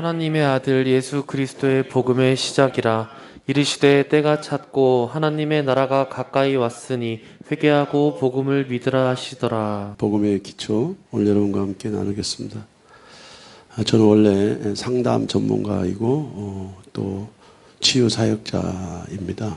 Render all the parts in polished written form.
하나님의 아들 예수 그리스도의 복음의 시작이라. 이르시되 때가 찼고 하나님의 나라가 가까이 왔으니 회개하고 복음을 믿으라 하시더라. 복음의 기초 오늘 여러분과 함께 나누겠습니다. 저는 원래 상담 전문가이고 또 치유 사역자입니다.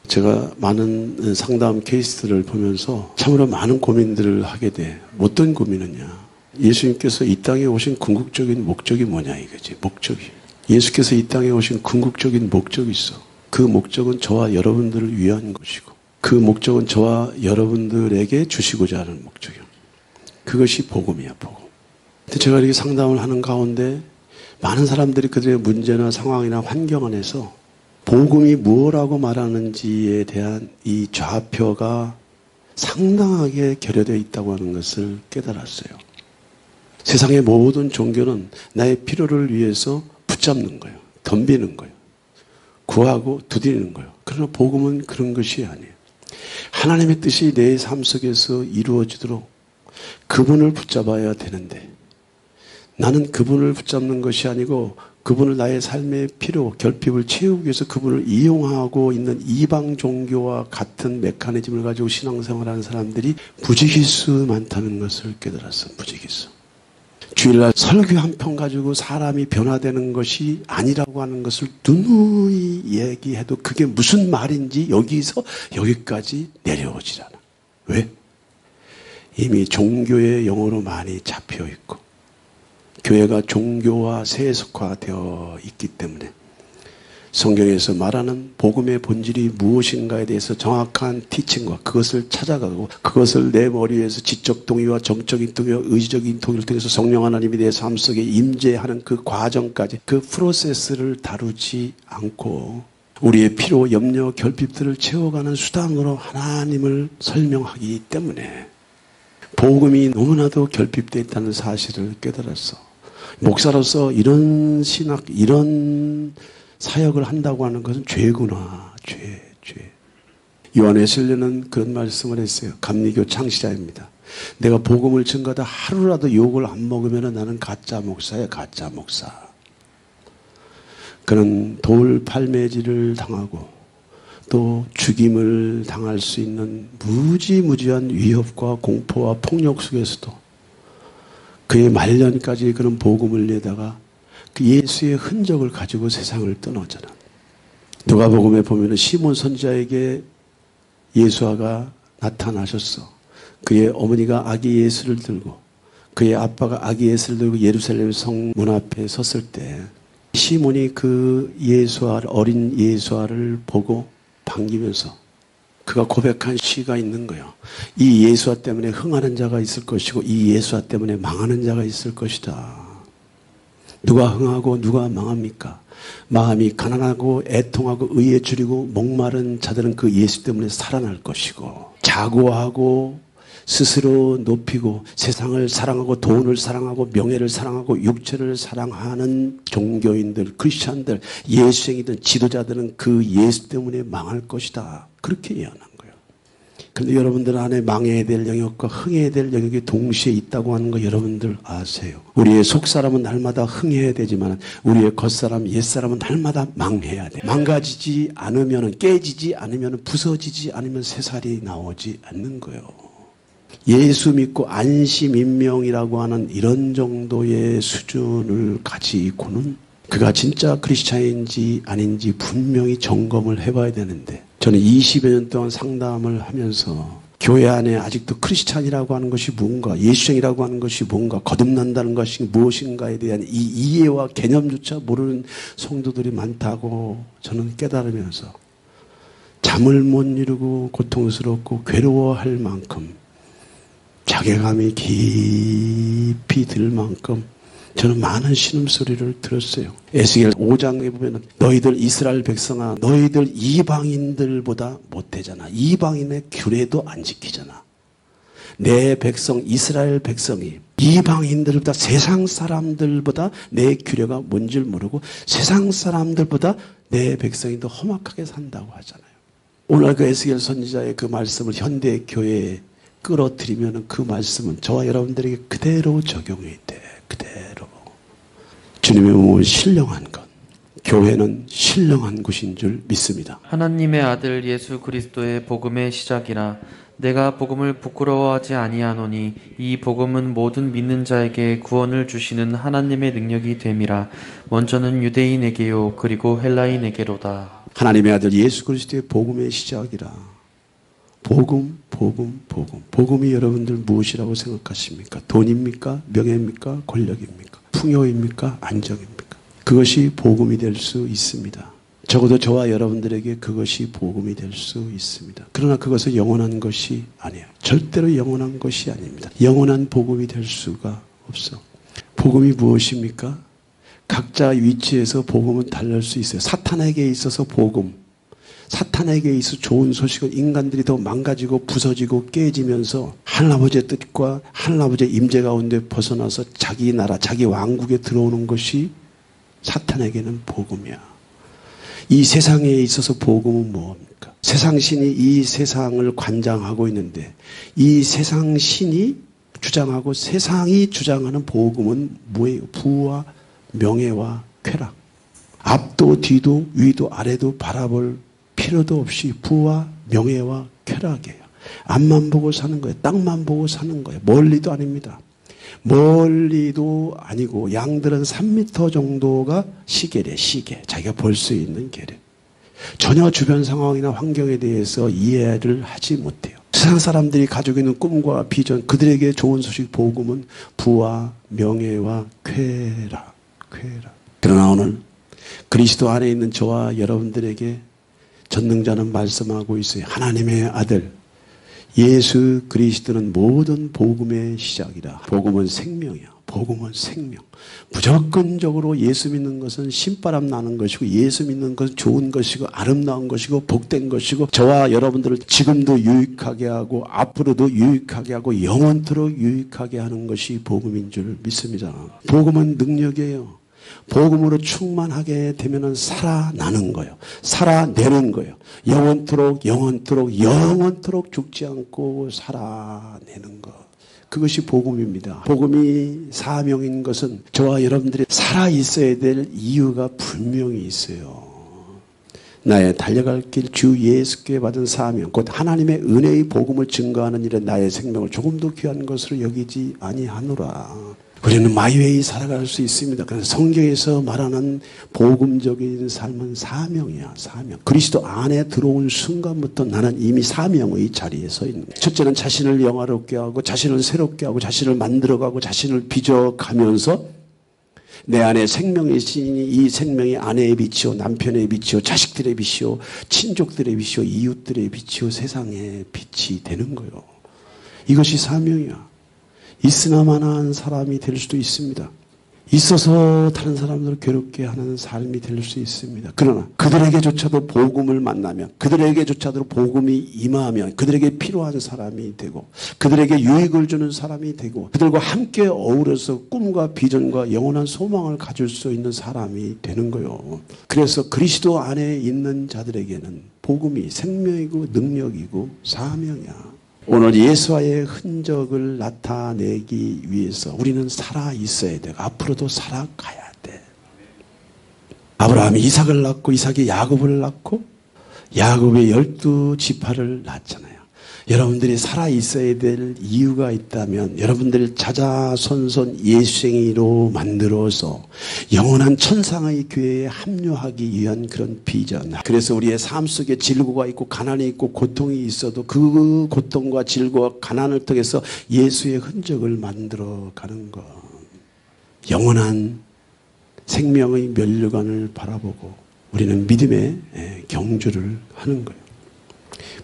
제가 많은 상담 케이스들을 보면서 참으로 많은 고민들을 하게 돼. 어떤 고민이냐? 예수님께서 이 땅에 오신 궁극적인 목적이 뭐냐 이거지. 목적이. 예수께서 이 땅에 오신 궁극적인 목적이 있어. 그 목적은 저와 여러분들을 위한 것이고 그 목적은 저와 여러분들에게 주시고자 하는 목적이야. 그것이 복음이야, 복음. 근데 제가 이렇게 상담을 하는 가운데 많은 사람들이 그들의 문제나 상황이나 환경 안에서 복음이 뭐라고 말하는지에 대한 이 좌표가 상당하게 결여되어 있다고 하는 것을 깨달았어요. 세상의 모든 종교는 나의 필요를 위해서 붙잡는 거예요. 덤비는 거예요. 구하고 두드리는 거예요. 그러나 복음은 그런 것이 아니에요. 하나님의 뜻이 내 삶 속에서 이루어지도록 그분을 붙잡아야 되는데 나는 그분을 붙잡는 것이 아니고 그분을 나의 삶의 필요, 결핍을 채우기 위해서 그분을 이용하고 있는 이방 종교와 같은 메커니즘을 가지고 신앙생활하는 사람들이 무지기수 많다는 것을 깨달았어. 무지기수. 주일날 설교 한 편 가지고 사람이 변화되는 것이 아니라고 하는 것을 누누이 얘기해도 그게 무슨 말인지 여기서 여기까지 내려오질 않아. 왜? 이미 종교의 영어로 많이 잡혀 있고 교회가 종교와 세속화되어 있기 때문에 성경에서 말하는 복음의 본질이 무엇인가에 대해서 정확한 티칭과 그것을 찾아가고 그것을 내 머리에서 지적 동의와 정적인 동의와 의지적인 동의를 통해서 성령 하나님이 내 삶 속에 임재하는 그 과정까지 그 프로세스를 다루지 않고 우리의 피로, 염려, 결핍들을 채워가는 수단으로 하나님을 설명하기 때문에 복음이 너무나도 결핍되어 있다는 사실을 깨달았어. 목사로서 이런 신학, 이런 사역을 한다고 하는 것은 죄구나. 죄. 요한 웨슬리는 그런 말씀을 했어요. 감리교 창시자입니다. 내가 복음을 증거하다 하루라도 욕을 안 먹으면 나는 가짜 목사야, 가짜 목사. 그는 돌 팔매질을 당하고 또 죽임을 당할 수 있는 무지무지한 위협과 공포와 폭력 속에서도 그의 말년까지 그런 복음을 내다가 그 예수의 흔적을 가지고 세상을 떠나잖아. 누가복음에 보면 시몬 선지자에게 예수아가 나타나셨어. 그의 어머니가 아기 예수를 들고 그의 아빠가 아기 예수를 들고 예루살렘 성문 앞에 섰을 때 시몬이 그 예수아, 어린 예수아를 보고 반기면서 그가 고백한 시가 있는 거예요. 이 예수아 때문에 흥하는 자가 있을 것이고 이 예수아 때문에 망하는 자가 있을 것이다. 누가 흥하고 누가 망합니까? 마음이 가난하고 애통하고 의에 줄이고 목마른 자들은 그 예수 때문에 살아날 것이고 자고하고 스스로 높이고 세상을 사랑하고 돈을 사랑하고 명예를 사랑하고 육체를 사랑하는 종교인들, 크리스찬들, 예수쟁이든 지도자들은 그 예수 때문에 망할 것이다. 그렇게 예언한 거예요. 그런데 여러분들 안에 망해야 될 영역과 흥해야 될 영역이 동시에 있다고 하는 거 여러분들 아세요? 우리의 속사람은 날마다 흥해야 되지만 우리의 겉사람, 옛사람은 날마다 망해야 돼. 망가지지 않으면, 깨지지 않으면, 부서지지 않으면 새살이 나오지 않는 거예요. 예수 믿고 안심인명이라고 하는 이런 정도의 수준을 가지고는 그가 진짜 크리스찬인지 아닌지 분명히 점검을 해봐야 되는데 저는 20여 년 동안 상담을 하면서 교회 안에 아직도 크리스찬이라고 하는 것이 뭔가, 예수쟁이라고 하는 것이 뭔가, 거듭난다는 것이 무엇인가에 대한 이 이해와 개념조차 모르는 성도들이 많다고 저는 깨달으면서 잠을 못 이루고 고통스럽고 괴로워할 만큼 자괴감이 깊이 들 만큼 저는 많은 신음소리를 들었어요. 에스겔 5장에 보면 너희들 이스라엘 백성아 너희들 이방인들보다 못되잖아. 이방인의 규례도 안 지키잖아. 내 백성 이스라엘 백성이 이방인들보다 세상 사람들보다 내 규례가 뭔지를 모르고 세상 사람들보다 내 백성이 더 험악하게 산다고 하잖아요. 오늘 그 에스겔 선지자의 그 말씀을 현대 교회에 끌어들이면 그 말씀은 저와 여러분들에게 그대로 적용이 돼. 그대로. 주님의 몸은 신령한 것, 교회는 신령한 곳인 줄 믿습니다. 하나님의 아들 예수 그리스도의 복음의 시작이라. 내가 복음을 부끄러워하지 아니하노니 이 복음은 모든 믿는 자에게 구원을 주시는 하나님의 능력이 됨이라. 먼저는 유대인에게요 그리고 헬라인에게로다. 하나님의 아들 예수 그리스도의 복음의 시작이라. 복음. 복음이 여러분들 무엇이라고 생각하십니까? 돈입니까? 명예입니까? 권력입니까? 풍요입니까? 안정입니까? 그것이 복음이 될 수 있습니다. 적어도 저와 여러분들에게 그것이 복음이 될 수 있습니다. 그러나 그것은 영원한 것이 아니에요. 절대로 영원한 것이 아닙니다. 영원한 복음이 될 수가 없어. 복음이 무엇입니까? 각자 위치에서 복음은 다를 수 있어요. 사탄에게 있어서 복음, 사탄에게 있어 좋은 소식은 인간들이 더 망가지고 부서지고 깨지면서 하나님의 뜻과 하나님의 임재 가운데 벗어나서 자기 나라, 자기 왕국에 들어오는 것이 사탄에게는 복음이야. 이 세상에 있어서 복음은 뭡니까? 세상 신이 이 세상을 관장하고 있는데 이 세상 신이 주장하고 세상이 주장하는 복음은 뭐예요? 부와 명예와 쾌락. 앞도 뒤도 위도 아래도 바라볼 필요도 없이 부와 명예와 쾌락이에요. 앞만 보고 사는 거예요. 땅만 보고 사는 거예요. 멀리도 아닙니다. 멀리도 아니고 양들은 3m 정도가 시계래. 시계. 자기가 볼 수 있는 계래. 전혀 주변 상황이나 환경에 대해서 이해를 하지 못해요. 세상 사람들이 가지고 있는 꿈과 비전, 그들에게 좋은 소식 복음은 부와 명예와 쾌락. 그러나 오늘 그리스도 안에 있는 저와 여러분들에게 전능자는 말씀하고 있어요. 하나님의 아들 예수 그리스도는 모든 복음의 시작이다. 복음은 생명이야. 복음은 생명. 무조건적으로 예수 믿는 것은 신바람 나는 것이고 예수 믿는 것은 좋은 것이고 아름다운 것이고 복된 것이고 저와 여러분들을 지금도 유익하게 하고 앞으로도 유익하게 하고 영원토록 유익하게 하는 것이 복음인 줄 믿습니다. 복음은 능력이에요. 복음으로 충만하게 되면 살아나는 거예요. 살아내는 거예요. 영원토록 죽지 않고 살아내는 것. 그것이 복음입니다. 복음이 사명인 것은 저와 여러분들이 살아있어야 될 이유가 분명히 있어요. 나의 달려갈 길 주 예수께 받은 사명 곧 하나님의 은혜의 복음을 증거하는 일에 나의 생명을 조금도 귀한 것으로 여기지 아니하노라. 우리는 마이웨이 살아갈 수 있습니다. 그래서 성경에서 말하는 복음적인 삶은 사명이야. 사명. 그리스도 안에 들어온 순간부터 나는 이미 사명의 자리에 서 있는 거예요. 첫째는 자신을 영화롭게 하고 자신을 새롭게 하고 자신을 만들어가고 자신을 빚어가면서 내 안에 생명이 있으니 이 생명이 아내의 빛이요 남편의 빛이요 자식들의 빛이요 친족들의 빛이요 이웃들의 빛이요 세상의 빛이 되는 거예요. 이것이 사명이야. 있으나마나한 사람이 될 수도 있습니다. 있어서 다른 사람들을 괴롭게 하는 삶이 될 수 있습니다. 그러나 그들에게조차도 복음을 만나면 그들에게조차도 복음이 임하면 그들에게 필요한 사람이 되고 그들에게 유익을 주는 사람이 되고 그들과 함께 어우러서 꿈과 비전과 영원한 소망을 가질 수 있는 사람이 되는 거예요. 그래서 그리스도 안에 있는 자들에게는 복음이 생명이고 능력이고 사명이야. 오늘 예수와의 흔적을 나타내기 위해서 우리는 살아 있어야 돼. 앞으로도 살아가야 돼. 아브라함이 이삭을 낳고 이삭이 야곱을 낳고 야곱의 12지파를 낳잖아요. 여러분들이 살아 있어야 될 이유가 있다면 여러분들 자자손손 예수생이로 만들어서 영원한 천상의 교회에 합류하기 위한 그런 비전. 그래서 우리의 삶 속에 질고가 있고 가난이 있고 고통이 있어도 그 고통과 질고와 가난을 통해서 예수의 흔적을 만들어가는 것. 영원한 생명의 면류관을 바라보고 우리는 믿음의 경주를 하는 거예요.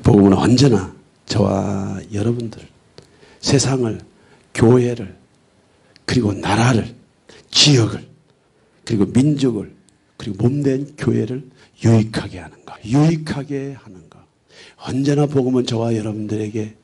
복음은 언제나 저와 여러분들, 세상을, 교회를, 그리고 나라를, 지역을, 그리고 민족을, 그리고 몸된 교회를 유익하게 하는 것. 유익하게 하는 것. 언제나 복음은 저와 여러분들에게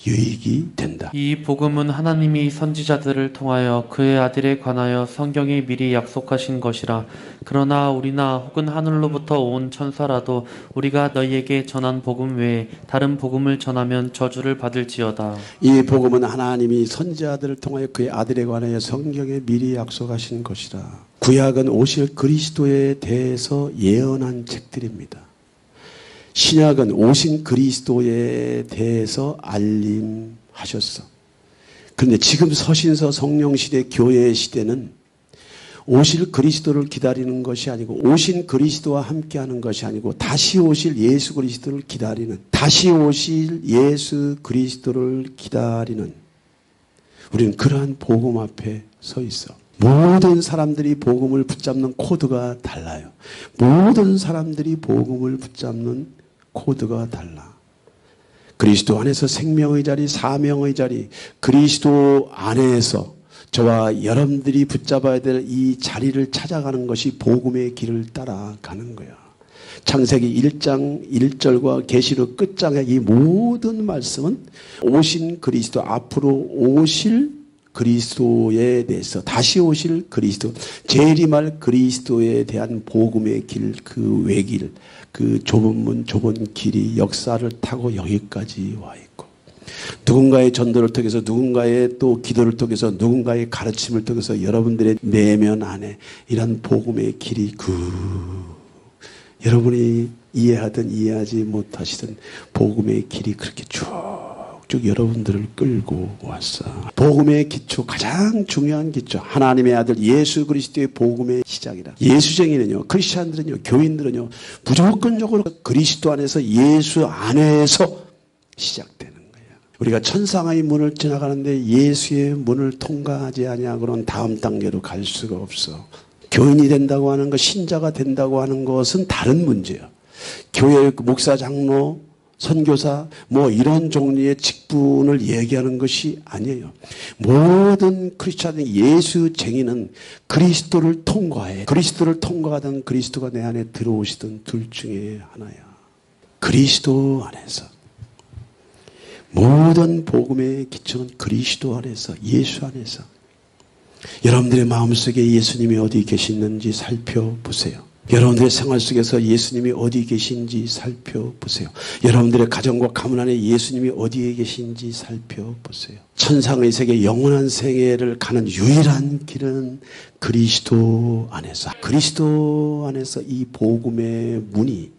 유익이 된다. 이 복음은 하나님이 선지자들을 통하여 그의 아들에 관하여 성경에 미리 약속하신 것이라. 그러나 우리나 혹은 하늘로부터 온 천사라도 우리가 너희에게 전한 복음 외에 다른 복음을 전하면 저주를 받을지어다. 이 복음은 하나님이 선지자들을 통하여 그의 아들에 관하여 성경에 미리 약속하신 것이라. 구약은 오실 그리스도에 대해서 예언한 책들입니다. 신약은 오신 그리스도에 대해서 알림하셨어. 그런데 지금 서신서 성령시대 교회의 시대는 오실 그리스도를 기다리는 것이 아니고 오신 그리스도와 함께하는 것이 아니고 다시 오실 예수 그리스도를 기다리는, 다시 오실 예수 그리스도를 기다리는, 우리는 그러한 복음 앞에 서 있어. 모든 사람들이 복음을 붙잡는 코드가 달라요. 모든 사람들이 복음을 붙잡는 코드가 달라. 그리스도 안에서 생명의 자리, 사명의 자리, 그리스도 안에서 저와 여러분들이 붙잡아야 될 이 자리를 찾아가는 것이 복음의 길을 따라가는 거야. 창세기 1장 1절과 계시록 끝장의 이 모든 말씀은 오신 그리스도, 앞으로 오실 그리스도에 대해서, 다시 오실 그리스도, 재림할 그리스도에 대한 복음의 길, 그 외길, 그 좁은 문, 좁은 길이 역사를 타고 여기까지 와 있고, 누군가의 전도를 통해서, 누군가의 또 기도를 통해서, 누군가의 가르침을 통해서 여러분들의 내면 안에 이런 복음의 길이 여러분이 이해하든 이해하지 못하시든 복음의 길이 그렇게 쭉쭉 여러분들을 끌고 왔어. 복음의 기초, 가장 중요한 기초, 하나님의 아들 예수 그리스도의 복음의 시작이라. 예수쟁이는요, 크리스찬들은요, 교인들은요, 무조건적으로 그리스도 안에서, 예수 안에서 시작되는 거예요. 우리가 천상의 문을 지나가는데 예수의 문을 통과하지 아니하고는 다음 단계로 갈 수가 없어. 교인이 된다고 하는 것, 신자가 된다고 하는 것은 다른 문제야. 교회 목사, 장로, 선교사 뭐 이런 종류의 직분을 얘기하는 것이 아니에요. 모든 크리스찬의 예수쟁이는 그리스도를 통과해. 그리스도를 통과하던 그리스도가 내 안에 들어오시던 둘 중에 하나야. 그리스도 안에서. 모든 복음의 기초는 그리스도 안에서, 예수 안에서. 여러분들의 마음속에 예수님이 어디 계시는지 살펴보세요. 여러분들의 생활 속에서 예수님이 어디 계신지 살펴보세요. 여러분들의 가정과 가문 안에 예수님이 어디에 계신지 살펴보세요. 천상의 세계, 영원한 세계를 가는 유일한 길은 그리스도 안에서. 그리스도 안에서 이 복음의 문이,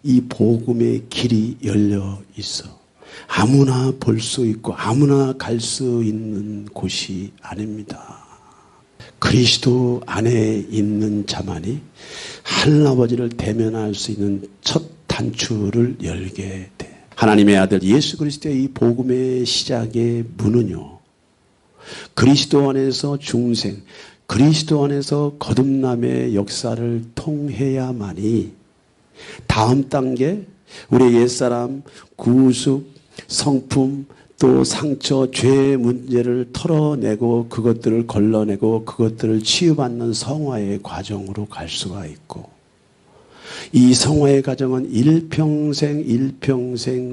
이 복음의 길이 열려 있어. 아무나 볼 수 있고 아무나 갈 수 있는 곳이 아닙니다. 그리스도 안에 있는 자만이 하늘아버지를 대면할 수 있는 첫 단추를 열게 돼. 하나님의 아들 예수 그리스도의 이 복음의 시작의 문은요, 그리스도 안에서 중생, 그리스도 안에서 거듭남의 역사를 통해야만이 다음 단계, 우리의 옛사람, 구속, 성품, 또 상처, 죄의 문제를 털어내고 그것들을 걸러내고 그것들을 치유받는 성화의 과정으로 갈 수가 있고, 이 성화의 과정은 일평생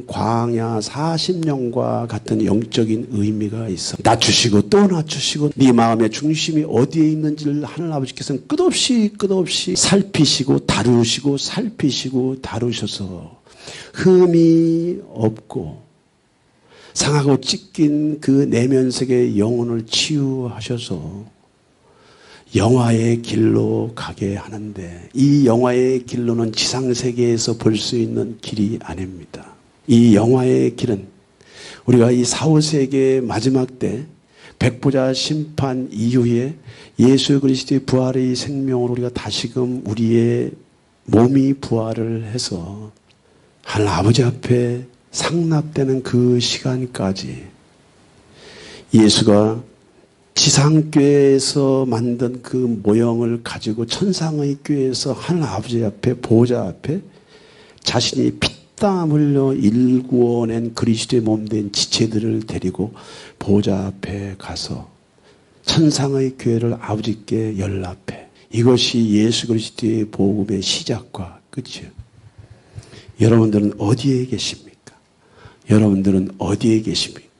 광야 40년과 같은 영적인 의미가 있어. 낮추시고 또 낮추시고 네 마음의 중심이 어디에 있는지를 하늘 아버지께서는 끝없이 살피시고 다루시고 살피시고 다루셔서 흠이 없고 상하고 찢긴 그 내면색의 영혼을 치유하셔서 영화의 길로 가게 하는데, 이 영화의 길로는 지상세계에서 볼 수 있는 길이 아닙니다. 이 영화의 길은 우리가 이 사후세계의 마지막 때 백보자 심판 이후에 예수 그리스도의 부활의 생명으로 우리가 다시금 우리의 몸이 부활을 해서 하늘 아버지 앞에 상납되는 그 시간까지 예수가 지상교회에서 만든 그 모형을 가지고 천상의 교회에서 하늘 아버지 앞에, 보호자 앞에 자신이 피땀 흘려 일구어낸 그리스도의 몸된 지체들을 데리고 보호자 앞에 가서 천상의 교회를 아버지께 연락해. 이것이 예수 그리스도의 복음의 시작과 끝이에요. 여러분들은 어디에 계십니까? 여러분들은 어디에 계십니까?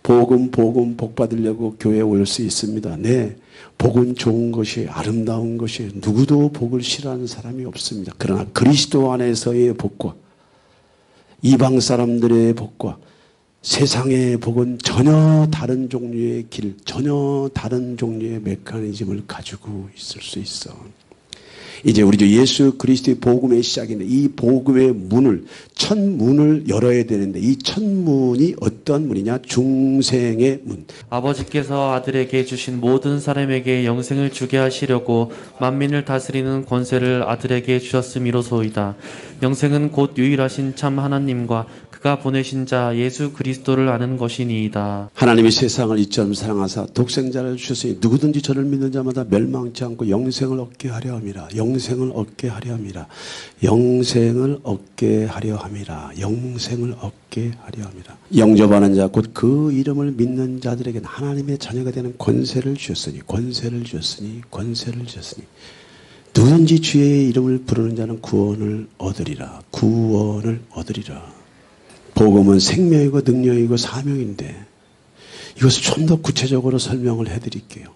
복음 복 받으려고 교회에 올 수 있습니다. 네, 복은 좋은 것이, 아름다운 것이, 누구도 복을 싫어하는 사람이 없습니다. 그러나 그리스도 안에서의 복과 이방 사람들의 복과 세상의 복은 전혀 다른 종류의 길, 전혀 다른 종류의 메커니즘을 가지고 있을 수 있어. 이제 우리 주 예수 그리스도의 복음의 시작인데 이 복음의 문을, 첫 문을 열어야 되는데 이 첫 문이 어떤 문이냐? 중생의 문. 아버지께서 아들에게 주신 모든 사람에게 영생을 주게 하시려고 만민을 다스리는 권세를 아들에게 주셨음이로소이다. 영생은 곧 유일하신 참 하나님과 그가 보내신 자 예수 그리스도를 아는 것이니이다. 하나님이 세상을 이처럼 사랑하사 독생자를 주셨으니 누구든지 저를 믿는 자마다 멸망치 않고 영생을 얻게 하려 함이라. 영생을 얻게 하려 함이라. 영생을 얻게 하려 함이라. 영생을 얻게 하려 함이라. 영접하는 자 곧 그 이름을 믿는 자들에게는 하나님의 자녀가 되는 권세를 주셨으니 누구든지 주의 이름을 부르는 자는 구원을 얻으리라. 구원을 얻으리라. 복음은 생명이고 능력이고 사명인데 이것을 좀 더 구체적으로 설명을 해드릴게요.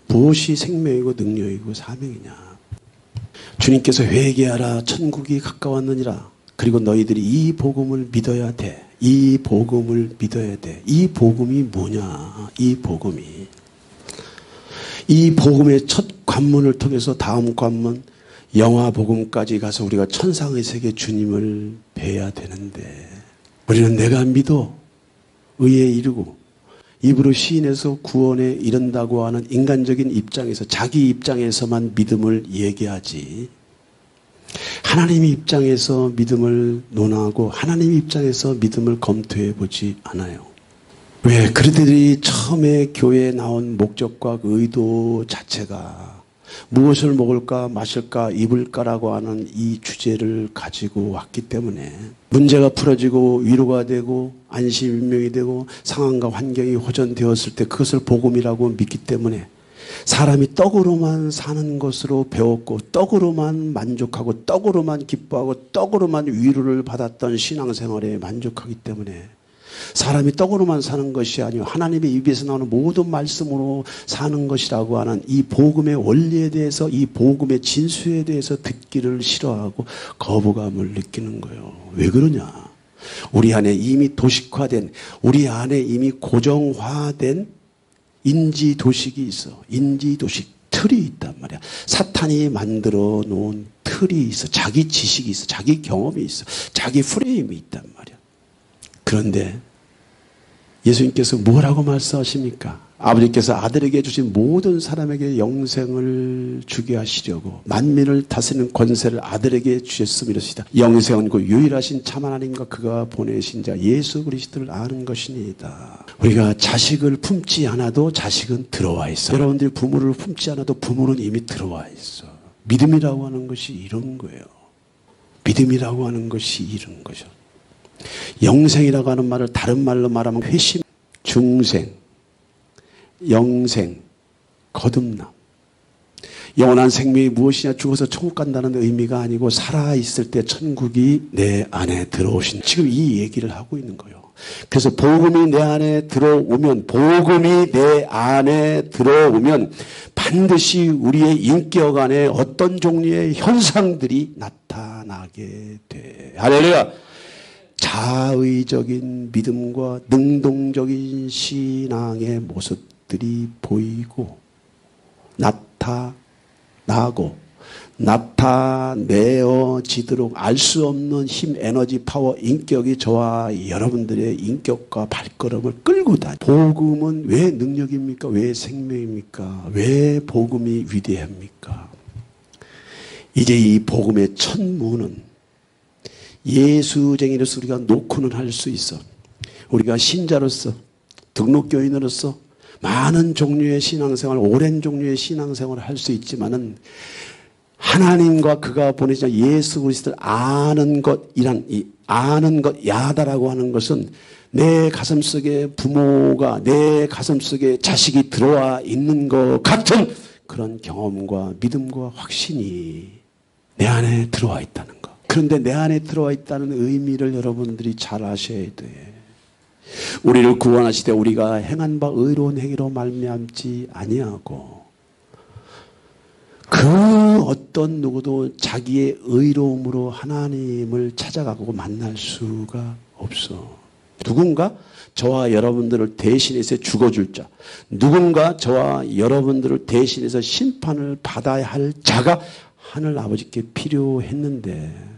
무엇이 생명이고 능력이고 사명이냐? 주님께서 회개하라 천국이 가까웠느니라. 그리고 너희들이 이 복음을 믿어야 돼. 이 복음을 믿어야 돼. 이 복음이 뭐냐? 이 복음의 첫 관문을 통해서 다음 관문 영화 복음까지 가서 우리가 천상의 세계 주님을 뵈야 되는데 우리는 내가 믿어 의에 이르고 입으로 시인해서 구원에 이른다고 하는 인간적인 입장에서 자기 입장에서만 믿음을 얘기하지 하나님의 입장에서 믿음을 논하고 하나님의 입장에서 믿음을 검토해 보지 않아요. 왜? 그들이 처음에 교회에 나온 목적과 그 의도 자체가 무엇을 먹을까 마실까 입을까라고 하는 이 주제를 가지고 왔기 때문에 문제가 풀어지고 위로가 되고 안심일명이 되고 상황과 환경이 호전되었을 때 그것을 복음이라고 믿기 때문에 사람이 떡으로만 사는 것으로 배웠고 떡으로만 만족하고 떡으로만 기뻐하고 떡으로만 위로를 받았던 신앙생활에 만족하기 때문에 사람이 떡으로만 사는 것이 아니고 하나님의 입에서 나오는 모든 말씀으로 사는 것이라고 하는 이 복음의 원리에 대해서 이 복음의 진수에 대해서 듣기를 싫어하고 거부감을 느끼는 거예요. 왜 그러냐? 우리 안에 이미 도식화된 우리 안에 이미 고정화된 인지도식이 있어. 인지도식 틀이 있단 말이야. 사탄이 만들어 놓은 틀이 있어. 자기 지식이 있어. 자기 경험이 있어. 자기 프레임이 있단 말이야. 그런데 예수님께서 뭐라고 말씀하십니까? 아버지께서 아들에게 주신 모든 사람에게 영생을 주게 하시려고 만민을 다스리는 권세를 아들에게 주셨음이로시다. 영생은 그 유일하신 참 하나님과 그가 보내신 자 예수 그리스도를 아는 것이니이다. 우리가 자식을 품지 않아도 자식은 들어와 있어. 여러분들이 부모를 품지 않아도 부모는 이미 들어와 있어. 믿음이라고 하는 것이 이런 거예요. 믿음이라고 하는 것이 이런 거죠. 영생이라고 하는 말을 다른 말로 말하면 회심, 중생, 영생, 거듭남. 영원한 생명이 무엇이냐? 죽어서 천국 간다는 의미가 아니고 살아있을 때 천국이 내 안에 들어오신 지금 이 얘기를 하고 있는 거예요. 그래서 복음이 내 안에 들어오면 반드시 우리의 인격 안에 어떤 종류의 현상들이 나타나게 돼. 할렐루야. 자의적인 믿음과 능동적인 신앙의 모습들이 보이고 나타내어지도록 알 수 없는 힘, 에너지, 파워, 인격이 저와 여러분들의 인격과 발걸음을 끌고 다니. 복음은 왜 능력입니까? 왜 생명입니까? 왜 복음이 위대합니까? 이제 이 복음의 첫 문은 예수쟁이로서 우리가 놓고는 할 수 있어. 우리가 신자로서 등록교인으로서 많은 종류의 신앙생활, 오랜 종류의 신앙생활을 할 수 있지만은 하나님과 그가 보내신 예수 그리스도를 아는 것이란 이 아는 것 야다라고 하는 것은 내 가슴속에 부모가 내 가슴속에 자식이 들어와 있는 것 같은 그런 경험과 믿음과 확신이 내 안에 들어와 있다는 것. 그런데 내 안에 들어와 있다는 의미를 여러분들이 잘 아셔야 돼. 우리를 구원하실 때 우리가 행한 바 의로운 행위로 말미암지 아니하고 그 어떤 누구도 자기의 의로움으로 하나님을 찾아가고 만날 수가 없어. 누군가 저와 여러분들을 대신해서 죽어줄 자, 누군가 저와 여러분들을 대신해서 심판을 받아야 할 자가 하늘 아버지께 필요했는데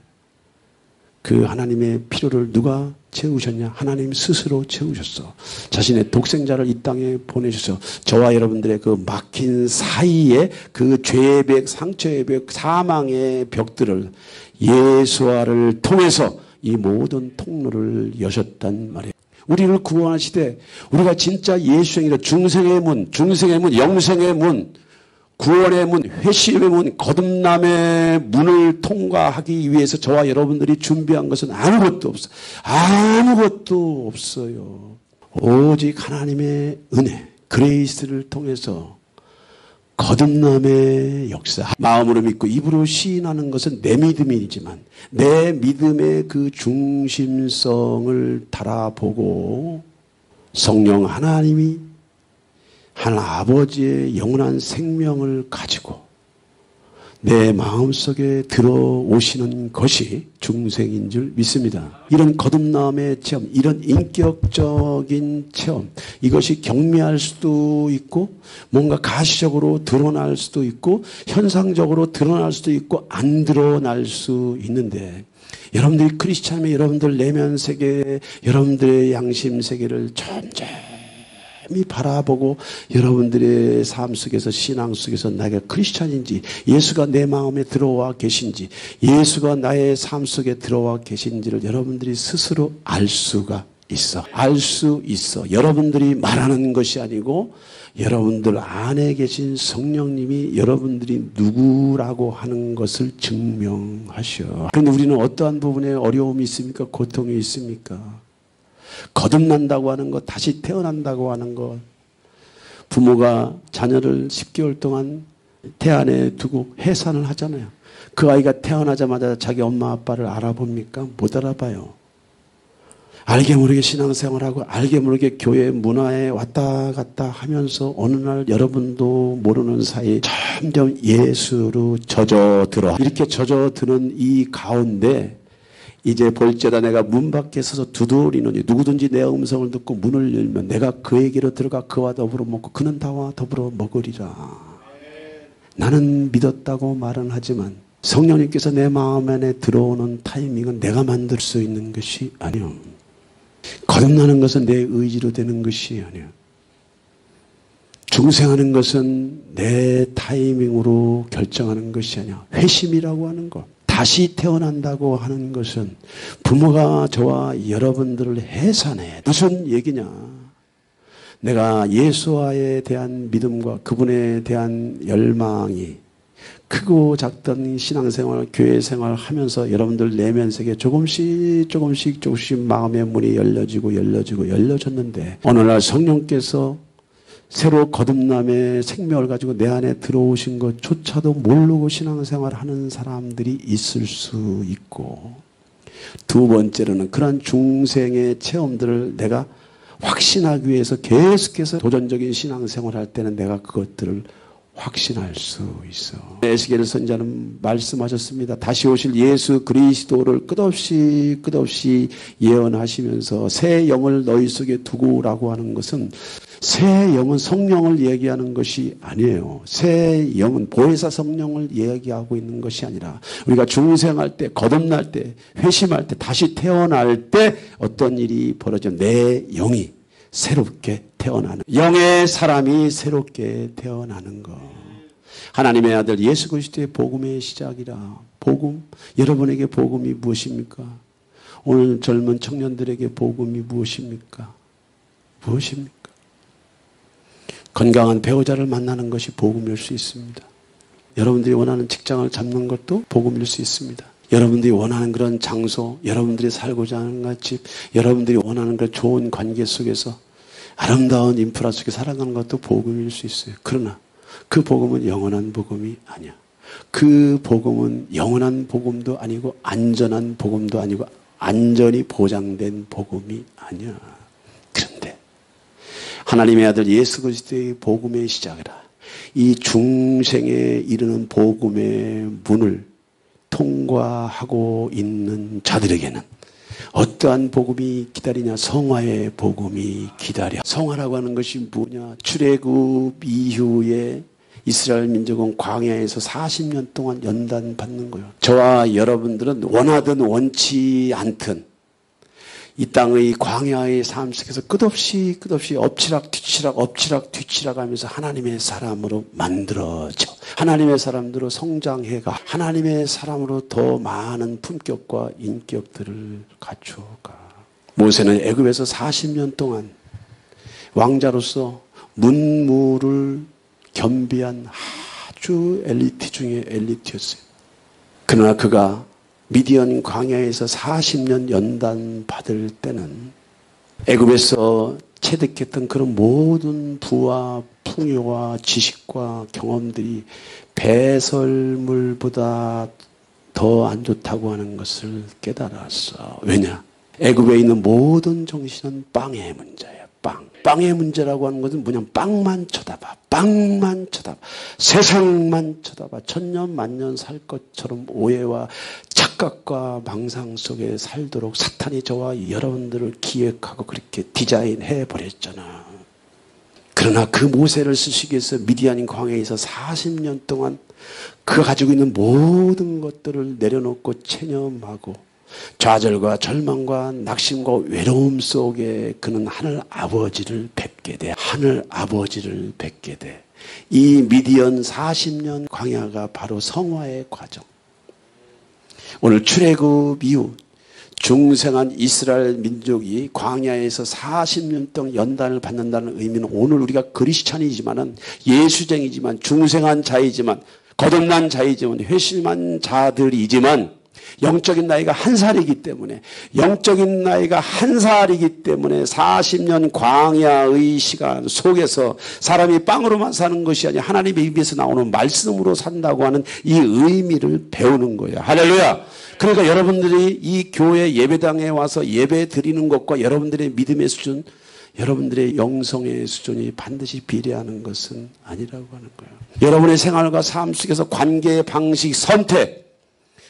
그 하나님의 필요를 누가 채우셨냐? 하나님 스스로 채우셨어. 자신의 독생자를 이 땅에 보내셔서 저와 여러분들의 그 막힌 사이에 그 죄의 벽, 상처의 벽, 사망의 벽들을 예수와를 통해서 이 모든 통로를 여셨단 말이에요. 우리를 구원하시되 우리가 진짜 예수행이라 중생의 문, 영생의 문, 구원의 문, 회심의 문, 거듭남의 문을 통과하기 위해서 저와 여러분들이 준비한 것은 아무것도 없어요. 아무것도 없어요. 오직 하나님의 은혜, 그레이스를 통해서 거듭남의 역사. 마음으로 믿고 입으로 시인하는 것은 내 믿음이지만 내 믿음의 그 중심성을 달아보고 성령 하나님이 하나님 아버지의 영원한 생명을 가지고 내 마음속에 들어오시는 것이 중생인 줄 믿습니다. 이런 거듭남의 체험, 이런 인격적인 체험, 이것이 경미할 수도 있고 뭔가 가시적으로 드러날 수도 있고 현상적으로 드러날 수도 있고 안 드러날 수 있는데 여러분들이 크리스찬의 여러분들 내면 세계, 여러분들의 양심 세계를 점점 바라보고 여러분들의 삶 속에서 신앙 속에서 내가 크리스찬인지 예수가 내 마음에 들어와 계신지 예수가 나의 삶 속에 들어와 계신지를 여러분들이 스스로 알 수가 있어. 알 수 있어. 여러분들이 말하는 것이 아니고 여러분들 안에 계신 성령님이 여러분들이 누구라고 하는 것을 증명하셔. 그런데 우리는 어떠한 부분에 어려움이 있습니까? 고통이 있습니까? 거듭난다고 하는 것, 다시 태어난다고 하는 것. 부모가 자녀를 10개월 동안 태안에 두고 해산을 하잖아요. 그 아이가 태어나자마자 자기 엄마 아빠를 알아봅니까? 못 알아봐요. 알게 모르게 신앙생활하고 알게 모르게 교회 문화에 왔다 갔다 하면서 어느 날 여러분도 모르는 사이 점점 예수로 젖어들어. 이렇게 젖어드는 이 가운데 이제 볼지어다 내가 문 밖에 서서 두드리노니 누구든지 내 음성을 듣고 문을 열면 내가 그에게로 들어가 그와 더불어 먹고 그는 나와 더불어 먹으리라. 나는 믿었다고 말은 하지만 성령님께서 내 마음 안에 들어오는 타이밍은 내가 만들 수 있는 것이 아니요. 거듭나는 것은 내 의지로 되는 것이 아니요. 중생하는 것은 내 타이밍으로 결정하는 것이 아니야. 회심이라고 하는 것. 다시 태어난다고 하는 것은 부모가 저와 여러분들을 해산해. 무슨 얘기냐? 내가 예수와에 대한 믿음과 그분에 대한 열망이 크고 작던 신앙생활, 교회생활 하면서 여러분들 내면 세계 조금씩 마음의 문이 열려졌는데 어느 날 성령께서 새로 거듭남의 생명을 가지고 내 안에 들어오신 것조차도 모르고 신앙생활 하는 사람들이 있을 수 있고 두 번째로는 그런 중생의 체험들을 내가 확신하기 위해서 계속해서 도전적인 신앙생활을 할 때는 내가 그것들을 확신할 수 있어. 에스겔 선지자는 말씀하셨습니다. 다시 오실 예수 그리스도를 끝없이 예언하시면서 새 영을 너희 속에 두고라고 하는 것은 새 영은 성령을 얘기하는 것이 아니에요. 새 영은 보혜사 성령을 얘기하고 있는 것이 아니라 우리가 중생할 때, 거듭날 때, 회심할 때, 다시 태어날 때 어떤 일이 벌어져 내 영이 새롭게 태어나는 영의 사람이 새롭게 태어나는 것. 하나님의 아들 예수 그리스도의 복음의 시작이라. 복음, 여러분에게 복음이 무엇입니까? 오늘 젊은 청년들에게 복음이 무엇입니까? 무엇입니까? 건강한 배우자를 만나는 것이 복음일 수 있습니다. 여러분들이 원하는 직장을 잡는 것도 복음일 수 있습니다. 여러분들이 원하는 그런 장소, 여러분들이 살고자 하는 집, 여러분들이 원하는 그런 좋은 관계 속에서 아름다운 인프라 속에 살아가는 것도 복음일 수 있어요. 그러나 그 복음은 영원한 복음이 아니야. 그 복음은 영원한 복음도 아니고 안전한 복음도 아니고 안전이 보장된 복음이 아니야. 그런데 하나님의 아들 예수 그리스도의 복음의 시작이라. 이 중생에 이르는 복음의 문을 통과하고 있는 자들에게는 어떠한 복음이 기다리냐? 성화의 복음이 기다려. 성화라고 하는 것이 뭐냐? 출애굽 이후에 이스라엘 민족은 광야에서 40년 동안 연단받는 거예요. 저와 여러분들은 원하든 원치 않든 이 땅의 광야의 삶 속에서 끝없이 엎치락 하면서 하나님의 사람으로 만들어져. 하나님의 사람으로 성장해가. 하나님의 사람으로 더 많은 품격과 인격들을 갖추어가. 모세는 애굽에서 40년 동안 왕자로서 문무를 겸비한 아주 엘리트 중에 엘리트였어요. 그러나 그가 미디안 광야에서 40년 연단 받을 때는 애굽에서 체득했던 그런 모든 부와 풍요와 지식과 경험들이 배설물보다 더 안 좋다고 하는 것을 깨달았어. 왜냐? 애굽에 있는 모든 정신은 빵의 문제야. 빵의 문제라고 하는 것은 뭐냐면 빵만 쳐다봐. 세상만 쳐다봐. 천년 만년 살 것처럼 오해와 착각과 망상 속에 살도록 사탄이 저와 여러분들을 기획하고 그렇게 디자인해 버렸잖아. 그러나 그 모세를 쓰시기 위해서 미디안 광야에서 40년 동안 그 가지고 있는 모든 것들을 내려놓고 체념하고 좌절과 절망과 낙심과 외로움 속에 그는 하늘 아버지를 뵙게 돼. 이 미디안 40년 광야가 바로 성화의 과정. 오늘 출애굽 이후 중생한 이스라엘 민족이 광야에서 40년 동안 연단을 받는다는 의미는 오늘 우리가 그리스찬이지만은 예수쟁이지만 중생한 자이지만 거듭난 자이지만 회심한 자들이지만 영적인 나이가 한 살이기 때문에 40년 광야의 시간 속에서 사람이 빵으로만 사는 것이 아니라 하나님의 입에서 나오는 말씀으로 산다고 하는 이 의미를 배우는 거예요. 할렐루야. 그러니까 여러분들이 이 교회 예배당에 와서 예배 드리는 것과 여러분들의 믿음의 수준, 여러분들의 영성의 수준이 반드시 비례하는 것은 아니라고 하는 거예요. 여러분의 생활과 삶 속에서 관계의 방식, 선택,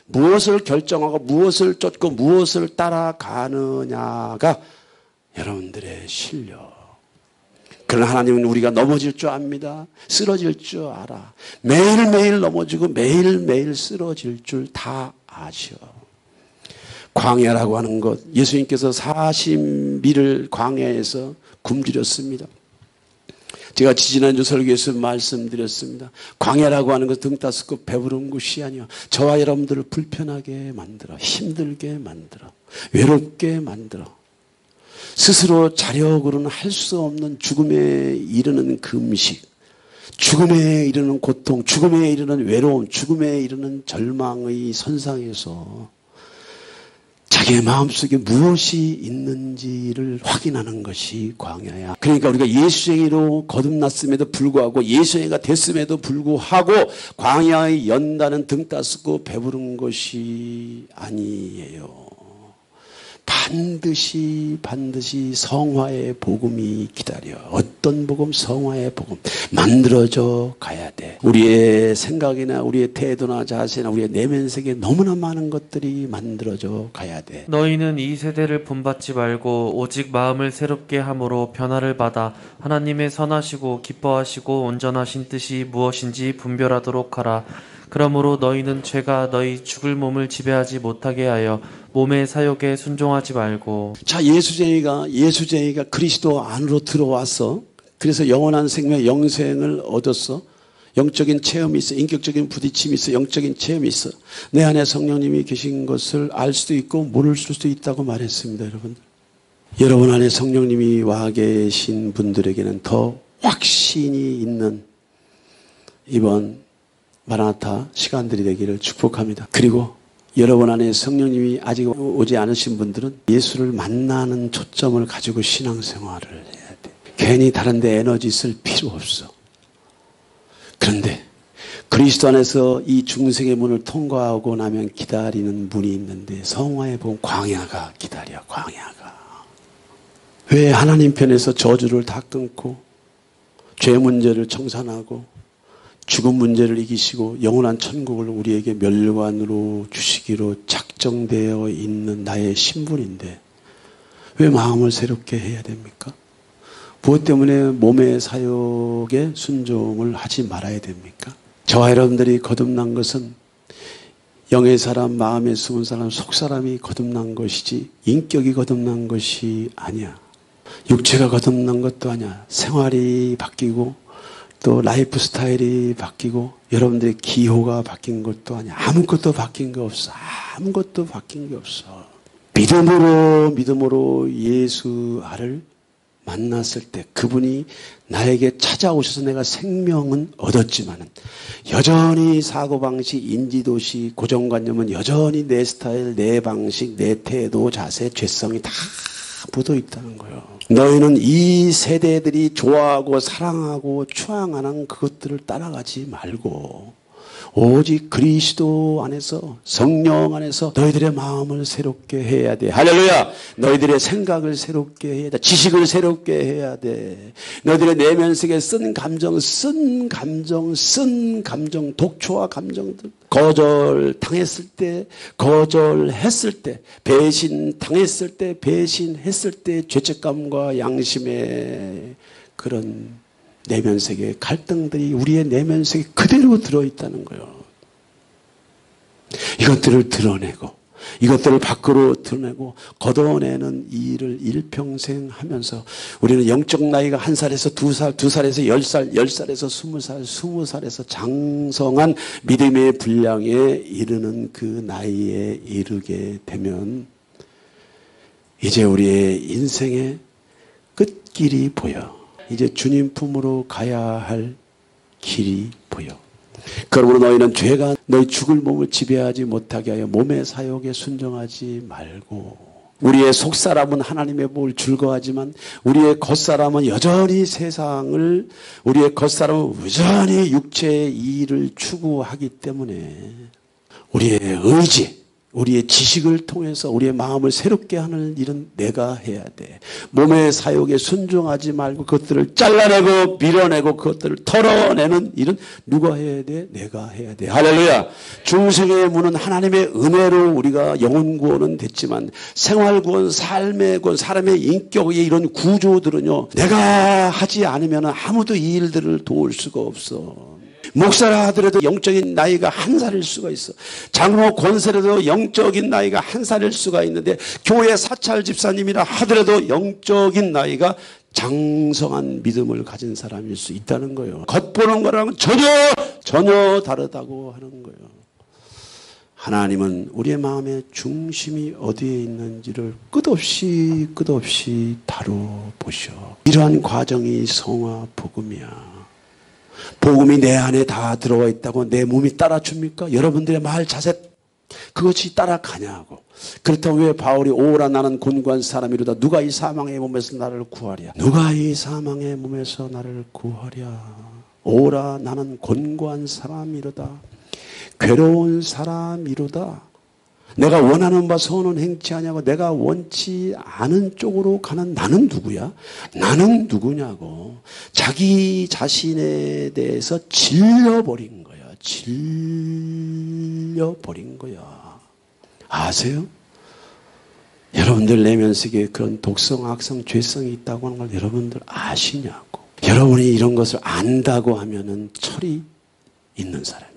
무엇을 결정하고 무엇을 쫓고 무엇을 따라가느냐가 여러분들의 실력. 그러나 하나님은 우리가 넘어질 줄 압니다. 쓰러질 줄 알아. 매일매일 넘어지고 매일매일 쓰러질 줄 다 아셔. 광야라고 하는 것, 예수님께서 40일을 광야에서 굶주렸습니다. 제가 지지난주 설교에서 말씀드렸습니다. 광야라고 하는 것 등 따스고 배부른 곳이 아니야. 저와 여러분들을 불편하게 만들어, 힘들게 만들어, 외롭게 만들어. 스스로 자력으로는 할 수 없는 죽음에 이르는 금식, 죽음에 이르는 고통, 죽음에 이르는 외로움, 죽음에 이르는 절망의 선상에서 자기의 마음속에 무엇이 있는지를 확인하는 것이 광야야. 그러니까 우리가 예수쟁이로 거듭났음에도 불구하고 예수쟁이가 됐음에도 불구하고 광야의 연단은 등 따스고 배부른 것이 아니에요. 반드시 성화의 복음이 기다려. 어떤 복음? 성화의 복음. 만들어져 가야 돼. 우리의 생각이나 우리의 태도나 자세나 우리의 내면 세계에 너무나 많은 것들이 만들어져 가야 돼. 너희는 이 세대를 본받지 말고 오직 마음을 새롭게 함으로 변화를 받아 하나님의 선하시고 기뻐하시고 온전하신 뜻이 무엇인지 분별하도록 하라. 그러므로 너희는 죄가 너희 죽을 몸을 지배하지 못하게 하여 몸의 사욕에 순종하지 말고. 자, 예수쟁이가 그리스도 안으로 들어와서 그래서 영원한 생명, 영생을 얻었어. 영적인 체험이 있어. 인격적인 부딪힘이 있어. 영적인 체험이 있어. 내 안에 성령님이 계신 것을 알 수도 있고 모를 수도 있다고 말했습니다. 여러분. 여러분 안에 성령님이 와 계신 분들에게는 더 확신이 있는 이번 마라나타 시간들이 되기를 축복합니다. 그리고 여러분 안에 성령님이 아직 오지 않으신 분들은 예수를 만나는 초점을 가지고 신앙생활을 해야 돼. 괜히 다른 데 에너지 쓸 필요 없어. 그런데 그리스도 안에서 이 중생의 문을 통과하고 나면 기다리는 문이 있는데 성화에 보면 광야가 기다려. 광야가. 왜 하나님 편에서 저주를 다 끊고 죄 문제를 청산하고 죽음 문제를 이기시고 영원한 천국을 우리에게 멸관으로 주시기로 작정되어 있는 나의 신분인데 왜 마음을 새롭게 해야 됩니까? 무엇 때문에 몸의 사욕에 순종을 하지 말아야 됩니까? 저와 여러분들이 거듭난 것은 영의 사람, 마음에 숨은 사람, 속사람이 거듭난 것이지 인격이 거듭난 것이 아니야. 육체가 거듭난 것도 아니야. 생활이 바뀌고 또 라이프 스타일이 바뀌고 여러분들의 기호가 바뀐 것도 아니야. 아무것도 바뀐 게 없어. 아무것도 바뀐 게 없어. 믿음으로 예수 아를 만났을 때 그분이 나에게 찾아오셔서 내가 생명은 얻었지만은 여전히 사고방식, 인지도시, 고정관념은 여전히 내 스타일, 내 방식, 내 태도, 자세, 죄성이 다 묻어 있다는 거예요. 너희는 이 세대들이 좋아하고 사랑하고 추앙하는 그것들을 따라가지 말고 오직 그리스도 안에서 성령 안에서 너희들의 마음을 새롭게 해야 돼. 할렐루야. 너희들의 생각을 새롭게 해야 돼. 지식을 새롭게 해야 돼. 너희들의 내면 속에 쓴 감정, 독초와 감정들, 거절당했을 때, 거절했을 때, 배신당했을 때, 배신했을 때 죄책감과 양심의 그런 내면 세계의 갈등들이 우리의 내면 세계에 그대로 들어있다는 거예요. 이것들을 드러내고 이것들을 밖으로 드러내고 걷어내는 일을 일평생 하면서 우리는 영적 나이가 1살에서 2살, 2살에서 10살, 10살에서 20살, 20살에서 장성한 믿음의 분량에 이르는 그 나이에 이르게 되면 이제 우리의 인생의 끝길이 보여. 이제 주님 품으로 가야 할 길이 보여. 그러므로 너희는 죄가 너희 죽을 몸을 지배하지 못하게 하여 몸의 사욕에 순종하지 말고 우리의 속사람은 하나님의 복을 즐거워하지만 우리의 겉사람은 여전히 세상을 우리의 겉사람은 여전히 육체의 일을 추구하기 때문에 우리의 의지 우리의 지식을 통해서 우리의 마음을 새롭게 하는 일은 내가 해야 돼. 몸의 사욕에 순종하지 말고 그것들을 잘라내고 밀어내고 그것들을 털어내는 일은 누가 해야 돼? 내가 해야 돼. 할렐루야. 중생의 문은 하나님의 은혜로 우리가 영혼 구원은 됐지만 생활 구원, 삶의 구원, 사람의 인격의 이런 구조들은요. 내가 하지 않으면 아무도 이 일들을 도울 수가 없어. 목사라 하더라도 영적인 나이가 1살일 수가 있어. 장로 권세라도 영적인 나이가 1살일 수가 있는데 교회 사찰 집사님이라 하더라도 영적인 나이가 장성한 믿음을 가진 사람일 수 있다는 거예요. 겉보는 거랑은 전혀 다르다고 하는 거예요. 하나님은 우리의 마음의 중심이 어디에 있는지를 끝없이 다뤄보셔. 이러한 과정이 성화 복음이야. 복음이 내 안에 다 들어와 있다고 내 몸이 따라줍니까? 여러분들의 말 자세 그것이 따라가냐고. 그렇다고 왜 바울이 오라 나는 곤고한 사람이로다 누가 이 사망의 몸에서 나를 구하랴. 누가 이 사망의 몸에서 나를 구하랴. 오라 나는 곤고한 사람이로다 괴로운 사람이로다. 내가 원하는 바 소원은 행치 아니하고 내가 원치 않은 쪽으로 가는 나는 누구야? 나는 누구냐고. 자기 자신에 대해서 질려버린 거야. 질려버린 거야. 아세요? 여러분들 내면 속에 그런 독성, 악성, 죄성이 있다고 하는 걸 여러분들 아시냐고. 여러분이 이런 것을 안다고 하면은 철이 있는 사람이에요.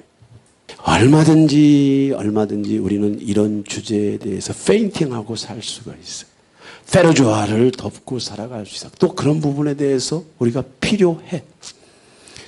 얼마든지 우리는 이런 주제에 대해서 페인팅하고 살 수가 있어요. 페르조아를 덮고 살아갈 수 있어. 또 그런 부분에 대해서 우리가 필요해.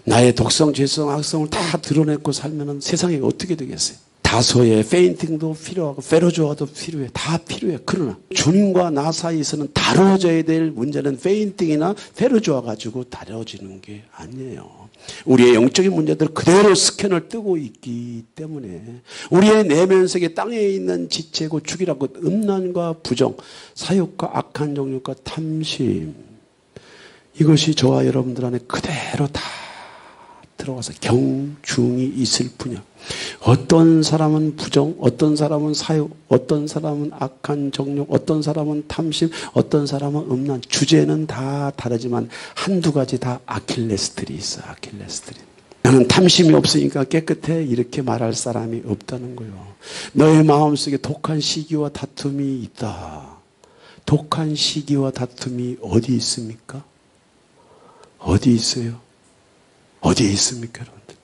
나의 독성, 죄성, 악성을 다 드러내고 살면 세상이 어떻게 되겠어요? 다소의 페인팅도 필요하고 페르조아도 필요해. 다 필요해. 그러나 주님과 나 사이에서는 다뤄져야 될 문제는 페인팅이나 페르조아 가지고 다뤄지는 게 아니에요. 우리의 영적인 문제들 그대로 스캔을 뜨고 있기 때문에 우리의 내면 세계 땅에 있는 지체고 죽이라고 음란과 부정, 사욕과 악한 정욕과 탐심 이것이 저와 여러분들 안에 그대로 다 들어가서 경중이 있을 뿐이야. 어떤 사람은 부정, 어떤 사람은 사욕, 어떤 사람은 악한 정욕, 어떤 사람은 탐심, 어떤 사람은 음란. 주제는 다 다르지만 한두 가지 다 아킬레스들이 있어. 아킬레스들이. 나는 탐심이 없으니까 깨끗해 이렇게 말할 사람이 없다는 거예요. 너의 마음속에 독한 시기와 다툼이 있다. 독한 시기와 다툼이 어디 있습니까? 어디 있어요? 어디에 있습니까, 여러분들?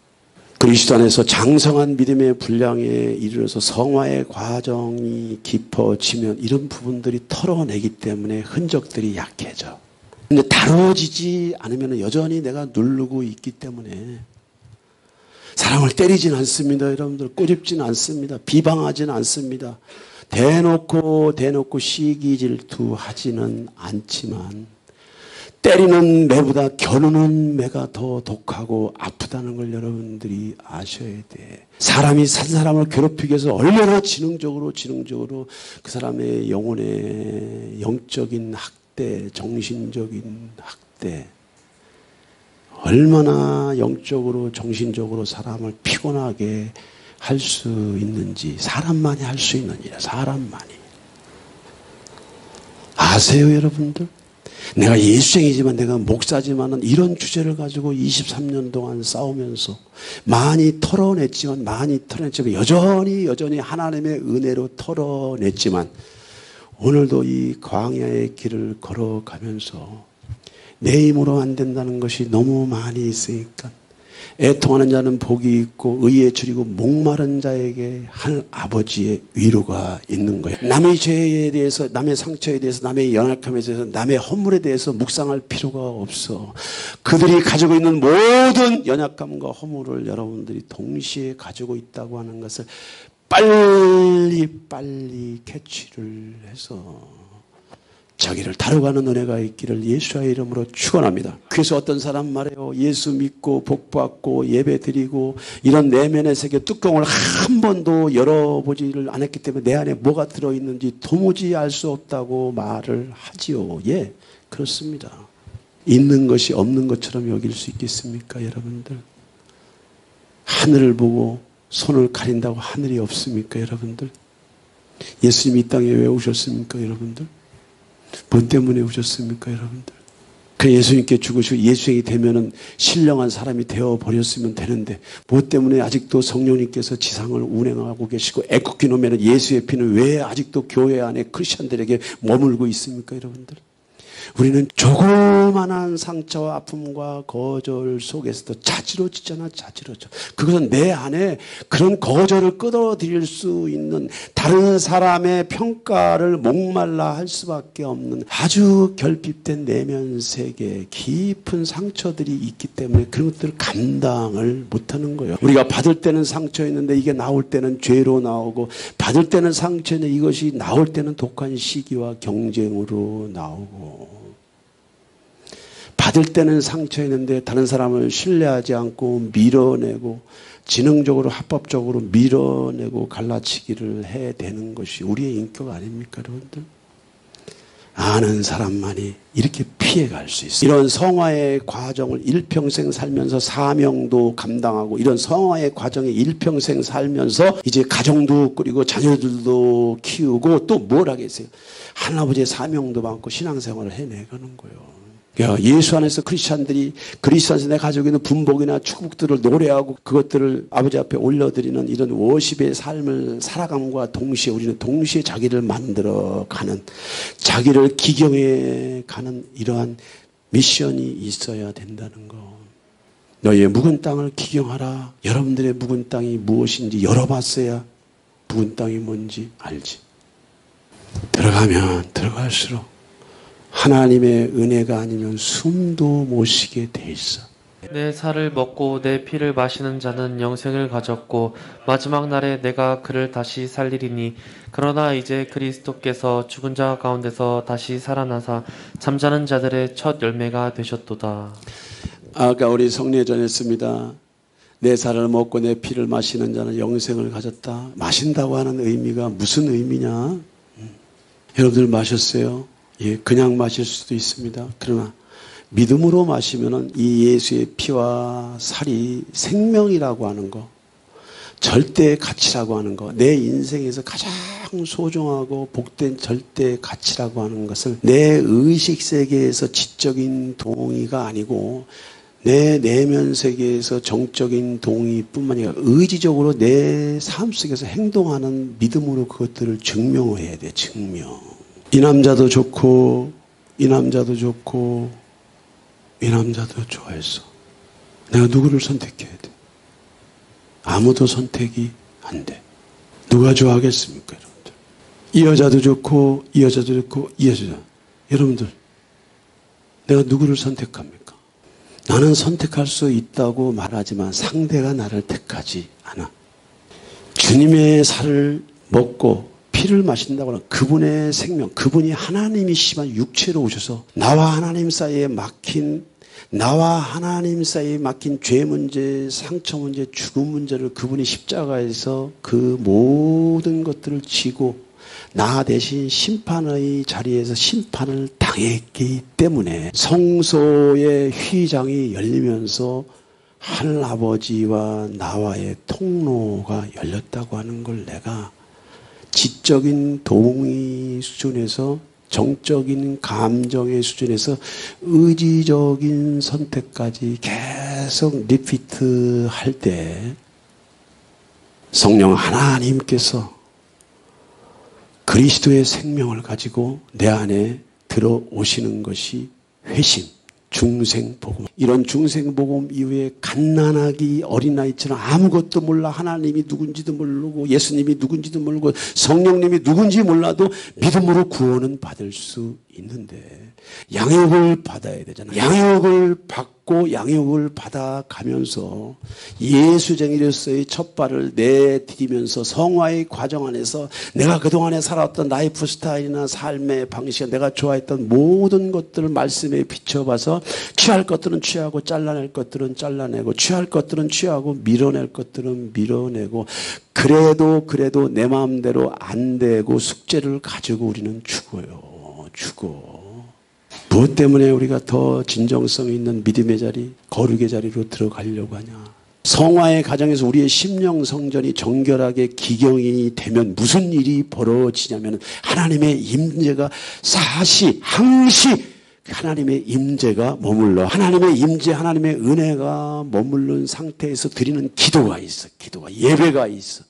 그리스도 안에서 장성한 믿음의 분량에 이르러서 성화의 과정이 깊어지면 이런 부분들이 털어내기 때문에 흔적들이 약해져. 근데 다뤄지지 않으면 여전히 내가 누르고 있기 때문에 사람을 때리진 않습니다, 여러분들. 꼬집진 않습니다. 비방하진 않습니다. 대놓고 시기 질투하지는 않지만 때리는 매보다 겨누는 매가 더 독하고 아프다는 걸 여러분들이 아셔야 돼. 사람이 산 사람을 괴롭히기 위해서 얼마나 지능적으로 그 사람의 영혼의 영적인 학대, 정신적인 학대, 얼마나 영적으로 정신적으로 사람을 피곤하게 할 수 있는지, 사람만이 할 수 있는 일이야. 사람만이. 아세요, 여러분들? 내가 예수쟁이지만 내가 목사지만은 이런 주제를 가지고 23년 동안 싸우면서 많이 털어냈지만 여전히 하나님의 은혜로 털어냈지만 오늘도 이 광야의 길을 걸어가면서 내 힘으로 안 된다는 것이 너무 많이 있으니까 애통하는 자는 복이 있고 의에 줄이고 목마른 자에게 하늘 아버지의 위로가 있는 거예요. 남의 죄에 대해서, 남의 상처에 대해서, 남의 연약함에 대해서, 남의 허물에 대해서 묵상할 필요가 없어. 그들이 가지고 있는 모든 연약함과 허물을 여러분들이 동시에 가지고 있다고 하는 것을 빨리 캐치를 해서 자기를 다뤄가는 은혜가 있기를 예수의 이름으로 축원합니다. 그래서 어떤 사람 말해요. 예수 믿고 복받고 예배 드리고 이런 내면의 세계 뚜껑을 한 번도 열어보지를 않았기 때문에 내 안에 뭐가 들어있는지 도무지 알 수 없다고 말을 하지요. 예, 그렇습니다. 있는 것이 없는 것처럼 여길 수 있겠습니까, 여러분들? 하늘을 보고 손을 가린다고 하늘이 없습니까, 여러분들? 예수님이 이 땅에 왜 오셨습니까, 여러분들? 뭐 때문에 오셨습니까, 여러분들? 그 예수님께 죽으시고 예수님이 되면은 신령한 사람이 되어버렸으면 되는데 뭐 때문에 아직도 성령님께서 지상을 운행하고 계시고 애국기 놓으면 예수의 피는 왜 아직도 교회 안에 크리스천들에게 머물고 있습니까, 여러분들? 우리는 조그만한 상처와 아픔과 거절 속에서도 자지러지잖아, 자지러져. 그것은 내 안에 그런 거절을 끌어들일 수 있는 다른 사람의 평가를 목말라 할 수밖에 없는 아주 결핍된 내면 세계, 깊은 상처들이 있기 때문에 그런 것들을 감당을 못하는 거예요. 우리가 받을 때는 상처였는데 이게 나올 때는 죄로 나오고, 받을 때는 상처였는데 이것이 나올 때는 독한 시기와 경쟁으로 나오고, 받을 때는 상처였는데 다른 사람을 신뢰하지 않고 밀어내고 지능적으로 합법적으로 밀어내고 갈라치기를 해대는 것이 우리의 인격 아닙니까, 여러분들? 아는 사람만이 이렇게 피해갈 수 있어요. 이런 성화의 과정을 일평생 살면서 사명도 감당하고 이런 성화의 과정에 일평생 살면서 이제 가정도 꾸리고 자녀들도 키우고 또 뭘 하겠어요? 하나님아버지의 사명도 받고 신앙생활을 해내가는 거예요. 예수 안에서 크리스찬들이 그리스도 안에서 내가 가지고 있는 분복이나 축복들을 노래하고 그것들을 아버지 앞에 올려드리는 이런 워십의 삶을 살아감과 동시에 우리는 동시에 자기를 만들어가는, 자기를 기경해 가는 이러한 미션이 있어야 된다는 거. 너희의 묵은 땅을 기경하라. 여러분들의 묵은 땅이 무엇인지 열어봤어야 묵은 땅이 뭔지 알지. 들어가면 들어갈수록 하나님의 은혜가 아니면 숨도 못 쉬게 돼 있어. 내 살을 먹고 내 피를 마시는 자는 영생을 가졌고 마지막 날에 내가 그를 다시 살리리니 그러나 이제 그리스도께서 죽은 자 가운데서 다시 살아나사 잠자는 자들의 첫 열매가 되셨도다. 아까 우리 성례 전했습니다. 내 살을 먹고 내 피를 마시는 자는 영생을 가졌다. 마신다고 하는 의미가 무슨 의미냐? 여러분들 마셨어요? 예, 그냥 마실 수도 있습니다. 그러나 믿음으로 마시면은 이 예수의 피와 살이 생명이라고 하는 거, 절대의 가치라고 하는 거, 내 인생에서 가장 소중하고 복된 절대의 가치라고 하는 것을 내 의식 세계에서 지적인 동의가 아니고 내 내면 세계에서 정적인 동의뿐만 아니라 의지적으로 내 삶 속에서 행동하는 믿음으로 그것들을 증명해야 돼. 증명. 이 남자도 좋고 이 남자도 좋고 이 남자도 좋아했어. 내가 누구를 선택해야 돼? 아무도 선택이 안 돼. 누가 좋아하겠습니까, 여러분들? 이 여자도 좋고 이 여자도 좋고 이 여자도. 여러분들, 내가 누구를 선택합니까? 나는 선택할 수 있다고 말하지만 상대가 나를 택하지 않아. 주님의 살을 먹고 피를 마신다고 하는 그분의 생명, 그분이 하나님이시지만 육체로 오셔서 나와 하나님 사이에 막힌 죄 문제, 상처 문제, 죽음 문제를 그분이 십자가에서 그 모든 것들을 지고 나 대신 심판의 자리에서 심판을 당했기 때문에 성소의 휘장이 열리면서 하늘아버지와 나와의 통로가 열렸다고 하는 걸 내가 지적인 동의 수준에서 정적인 감정의 수준에서 의지적인 선택까지 계속 리피트 할 때 성령 하나님께서 그리스도의 생명을 가지고 내 안에 들어오시는 것이 회심, 중생복음. 이런 중생복음 이후에 갓난아기 어린아이처럼 아무것도 몰라 하나님이 누군지도 모르고 예수님이 누군지도 모르고 성령님이 누군지 몰라도 믿음으로 구원은 받을 수 있는데 양육을 받아야 되잖아요. 양육을 받고 양육을 받아가면서 예수쟁이로서의 첫 발을 내디디면서 성화의 과정 안에서 내가 그동안에 살아왔던 라이프 스타일이나 삶의 방식, 내가 좋아했던 모든 것들을 말씀에 비춰봐서 취할 것들은 취하고 잘라낼 것들은 잘라내고 취할 것들은 취하고 밀어낼 것들은 밀어내고 그래도 내 마음대로 안 되고 숙제를 가지고 우리는 죽어요. 죽어. 무엇 때문에 우리가 더 진정성 있는 믿음의 자리, 거룩의 자리로 들어가려고 하냐. 성화의 가정에서 우리의 심령 성전이 정결하게 기경이 되면 무슨 일이 벌어지냐면 하나님의 임재가 항시 하나님의 임재가 머물러 하나님의 임재, 하나님의 은혜가 머무른 상태에서 드리는 기도가 있어. 기도가, 예배가 있어.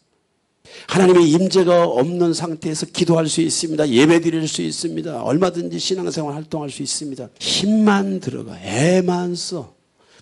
하나님의 임재가 없는 상태에서 기도할 수 있습니다. 예배 드릴 수 있습니다. 얼마든지 신앙생활 활동할 수 있습니다. 힘만 들어가, 애만 써.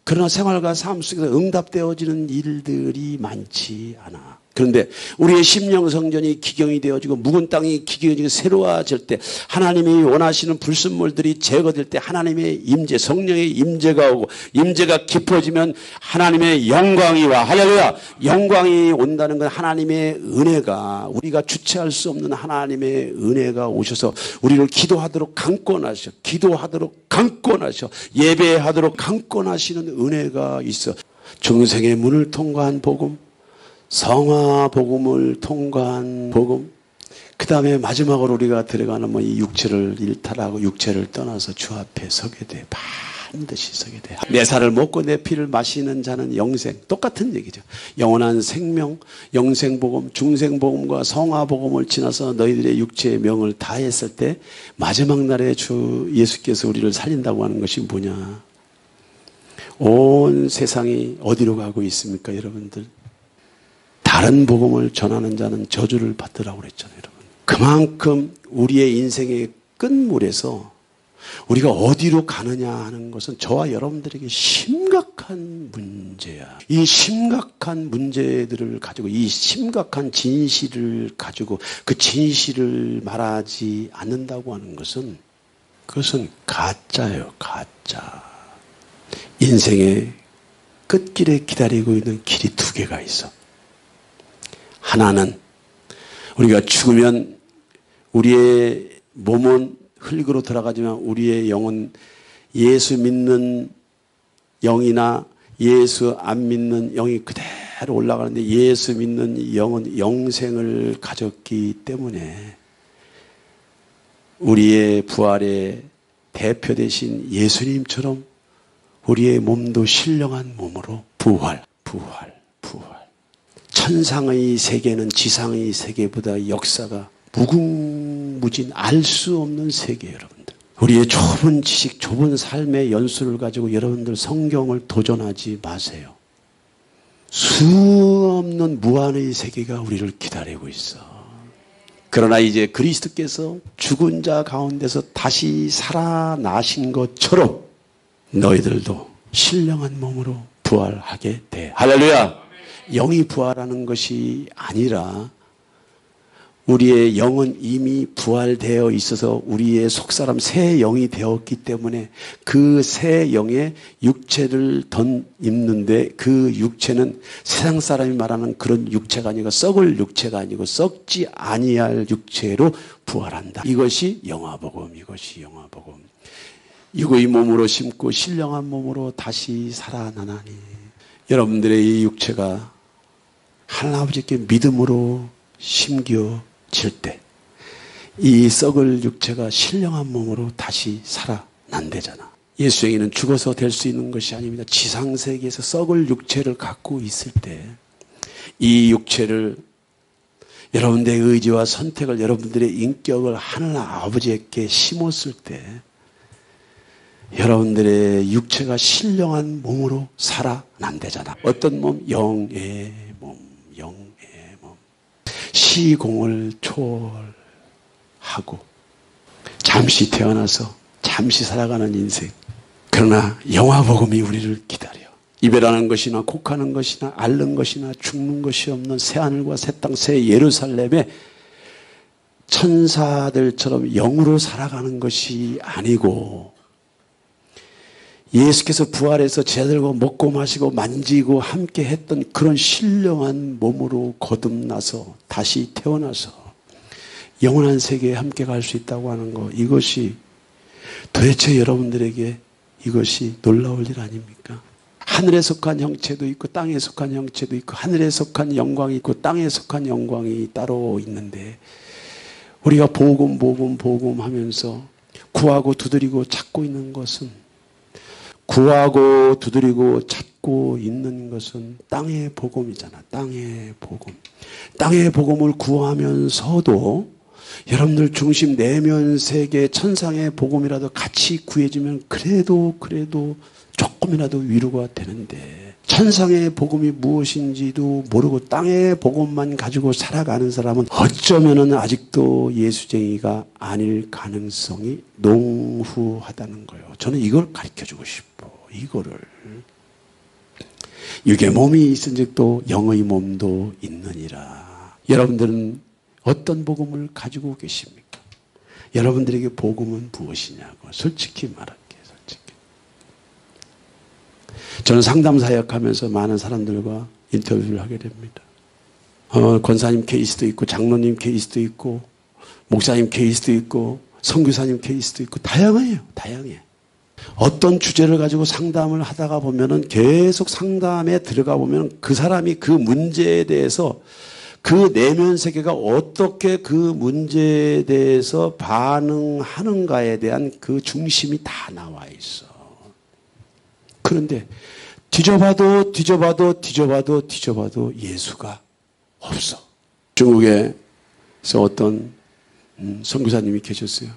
그러나 생활과 삶 속에서 응답되어지는 일들이 많지 않아. 그런데 우리의 심령 성전이 기경이 되어지고 묵은 땅이 기경이 새로워질 때 하나님이 원하시는 불순물들이 제거될 때 하나님의 임재, 성령의 임재가 오고 임재가 깊어지면 하나님의 영광이 와. 할렐루야. 영광이 온다는 건 하나님의 은혜가, 우리가 주체할 수 없는 하나님의 은혜가 오셔서 우리를 기도하도록 강권하셔. 기도하도록 강권하셔. 예배하도록 강권하시는 은혜가 있어. 중생의 문을 통과한 복음, 성화 복음을 통과한 복음, 그 다음에 마지막으로 우리가 들어가는 이 육체를 일탈하고 육체를 떠나서 주 앞에 서게 돼. 반드시 서게 돼. 내 살을 먹고 내 피를 마시는 자는 영생. 똑같은 얘기죠. 영원한 생명, 영생 복음, 중생 복음과 성화 복음을 지나서 너희들의 육체의 명을 다했을 때 마지막 날에 주 예수께서 우리를 살린다고 하는 것이 뭐냐? 온 세상이 어디로 가고 있습니까, 여러분들? 다른 복음을 전하는 자는 저주를 받으라고 그랬잖아요, 여러분. 그만큼 우리의 인생의 끝물에서 우리가 어디로 가느냐 하는 것은 저와 여러분들에게 심각한 문제야. 이 심각한 문제들을 가지고, 이 심각한 진실을 가지고 그 진실을 말하지 않는다고 하는 것은 그것은 가짜예요, 가짜. 인생의 끝길에 기다리고 있는 길이 두 개가 있어. 하나는 우리가 죽으면 우리의 몸은 흙으로 들어가지만 우리의 영은 예수 믿는 영이나 예수 안 믿는 영이 그대로 올라가는데 예수 믿는 영은 영생을 가졌기 때문에 우리의 부활의 대표 되신 예수님처럼 우리의 몸도 신령한 몸으로 부활. 천상의 세계는 지상의 세계보다 역사가 무궁무진 알 수 없는 세계, 여러분들. 우리의 좁은 지식, 좁은 삶의 연수를 가지고 여러분들 성경을 도전하지 마세요. 수없는 무한의 세계가 우리를 기다리고 있어. 그러나 이제 그리스도께서 죽은 자 가운데서 다시 살아나신 것처럼 너희들도 신령한 몸으로 부활하게 돼. 할렐루야! 영이 부활하는 것이 아니라 우리의 영은 이미 부활되어 있어서 우리의 속사람 새 영이 되었기 때문에 그 새 영의 육체를 입는데 그 육체는 세상 사람이 말하는 그런 육체가 아니고 썩을 육체가 아니고 썩지 아니할 육체로 부활한다. 이것이 영화복음, 이것이 영화복음. 이거 이 몸으로 심고 신령한 몸으로 다시 살아나나니 여러분들의 이 육체가 하나님 아버지께 믿음으로 심겨질 때 이 썩을 육체가 신령한 몸으로 다시 살아난대잖아. 예수 행위는 죽어서 될 수 있는 것이 아닙니다. 지상세계에서 썩을 육체를 갖고 있을 때 이 육체를 여러분들의 의지와 선택을 여러분들의 인격을 하나님 아버지께 심었을 때 여러분들의 육체가 신령한 몸으로 살아난대잖아. 어떤 몸? 영의 몸, 영의 몸. 시공을 초월하고 잠시 태어나서 잠시 살아가는 인생. 그러나 영화복음이 우리를 기다려. 이별하는 것이나 곡하는 것이나 앓는 것이나 죽는 것이 없는 새하늘과 새 땅, 새 예루살렘에 천사들처럼 영으로 살아가는 것이 아니고 예수께서 부활해서 제자들과 먹고 마시고 만지고 함께 했던 그런 신령한 몸으로 거듭나서 다시 태어나서 영원한 세계에 함께 갈 수 있다고 하는 것, 이것이 도대체 여러분들에게 이것이 놀라울 일 아닙니까? 하늘에 속한 형체도 있고 땅에 속한 형체도 있고 하늘에 속한 영광이 있고 땅에 속한 영광이 따로 있는데 우리가 복음 하면서 구하고 두드리고 찾고 있는 것은 구하고 두드리고 찾고 있는 것은 땅의 복음이잖아. 땅의 복음. 땅의 복음을 구하면서도 여러분들 중심 내면 세계 천상의 복음이라도 같이 구해주면 그래도 조금이라도 위로가 되는데 천상의 복음이 무엇인지도 모르고 땅의 복음만 가지고 살아가는 사람은 어쩌면은 아직도 예수쟁이가 아닐 가능성이 농후하다는 거예요. 저는 이걸 가르쳐주고 싶어. 이거를. 육의 몸이 있은즉 또 영의 몸도 있느니라. 여러분들은 어떤 복음을 가지고 계십니까? 여러분들에게 복음은 무엇이냐고 솔직히 말할게요. 저는 상담 사역하면서 많은 사람들과 인터뷰를 하게 됩니다. 권사님 케이스도 있고 장로님 케이스도 있고 목사님 케이스도 있고 선교사님 케이스도 있고 다양해요. 다양해. 어떤 주제를 가지고 상담을 하다가 보면은 계속 상담에 들어가 보면 그 사람이 그 문제에 대해서 그 내면 세계가 어떻게 그 문제에 대해서 반응하는가에 대한 그 중심이 다 나와 있어. 그런데 뒤져봐도 예수가 없어. 중국에서 어떤 선교사님이 계셨어요.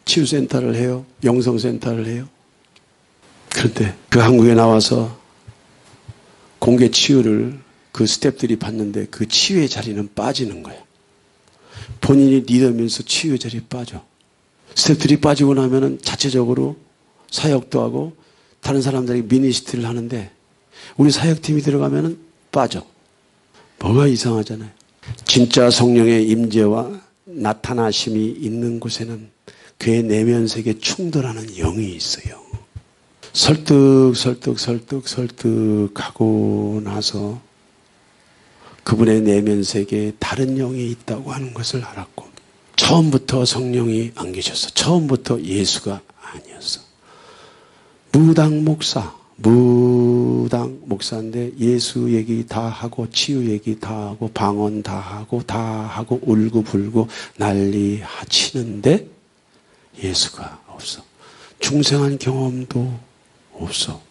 치유센터를 해요. 영성센터를 해요. 그런데 그 한국에 나와서 공개 치유를 그 스태프들이 받는데 그 치유의 자리는 빠지는 거예요. 본인이 리더면서 치유의 자리에 빠져. 스태프들이 빠지고 나면은 자체적으로 사역도 하고 다른 사람들에게 미니스트를 하는데 우리 사역팀이 들어가면은 빠져. 뭐가 이상하잖아요. 진짜 성령의 임재와 나타나심이 있는 곳에는 그의 내면 세계에 충돌하는 영이 있어요. 설득하고 나서 그분의 내면 세계에 다른 영이 있다고 하는 것을 알았고 처음부터 성령이 안 계셨어. 처음부터 예수가 아니었어. 무당 목사인데 예수 얘기 다 하고 치유 얘기 다 하고 방언 다 하고 울고불고 난리 치는데 예수가 없어. 중생한 경험도 없어.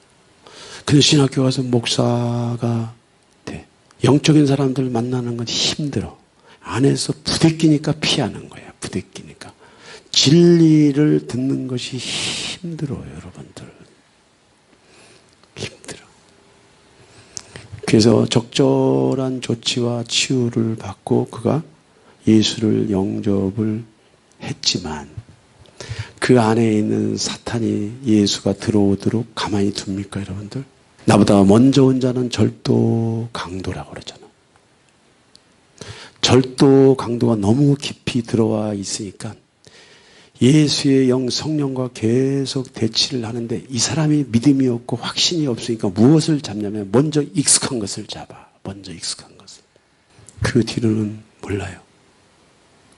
근데 신학교 가서 목사가 돼. 영적인 사람들 만나는 건 힘들어. 안에서 부대끼니까 피하는 거야. 부대끼니까. 진리를 듣는 것이 힘들어요, 여러분들. 힘들어. 그래서 적절한 조치와 치유를 받고 그가 예수를 영접을 했지만 그 안에 있는 사탄이 예수가 들어오도록 가만히 둡니까, 여러분들? 나보다 먼저 온 자는 절도 강도라고 그러잖아. 절도 강도가 너무 깊이 들어와 있으니까 예수의 영 성령과 계속 대치를 하는데 이 사람이 믿음이 없고 확신이 없으니까 무엇을 잡냐면 먼저 익숙한 것을 잡아. 먼저 익숙한 것을. 그 뒤로는 몰라요.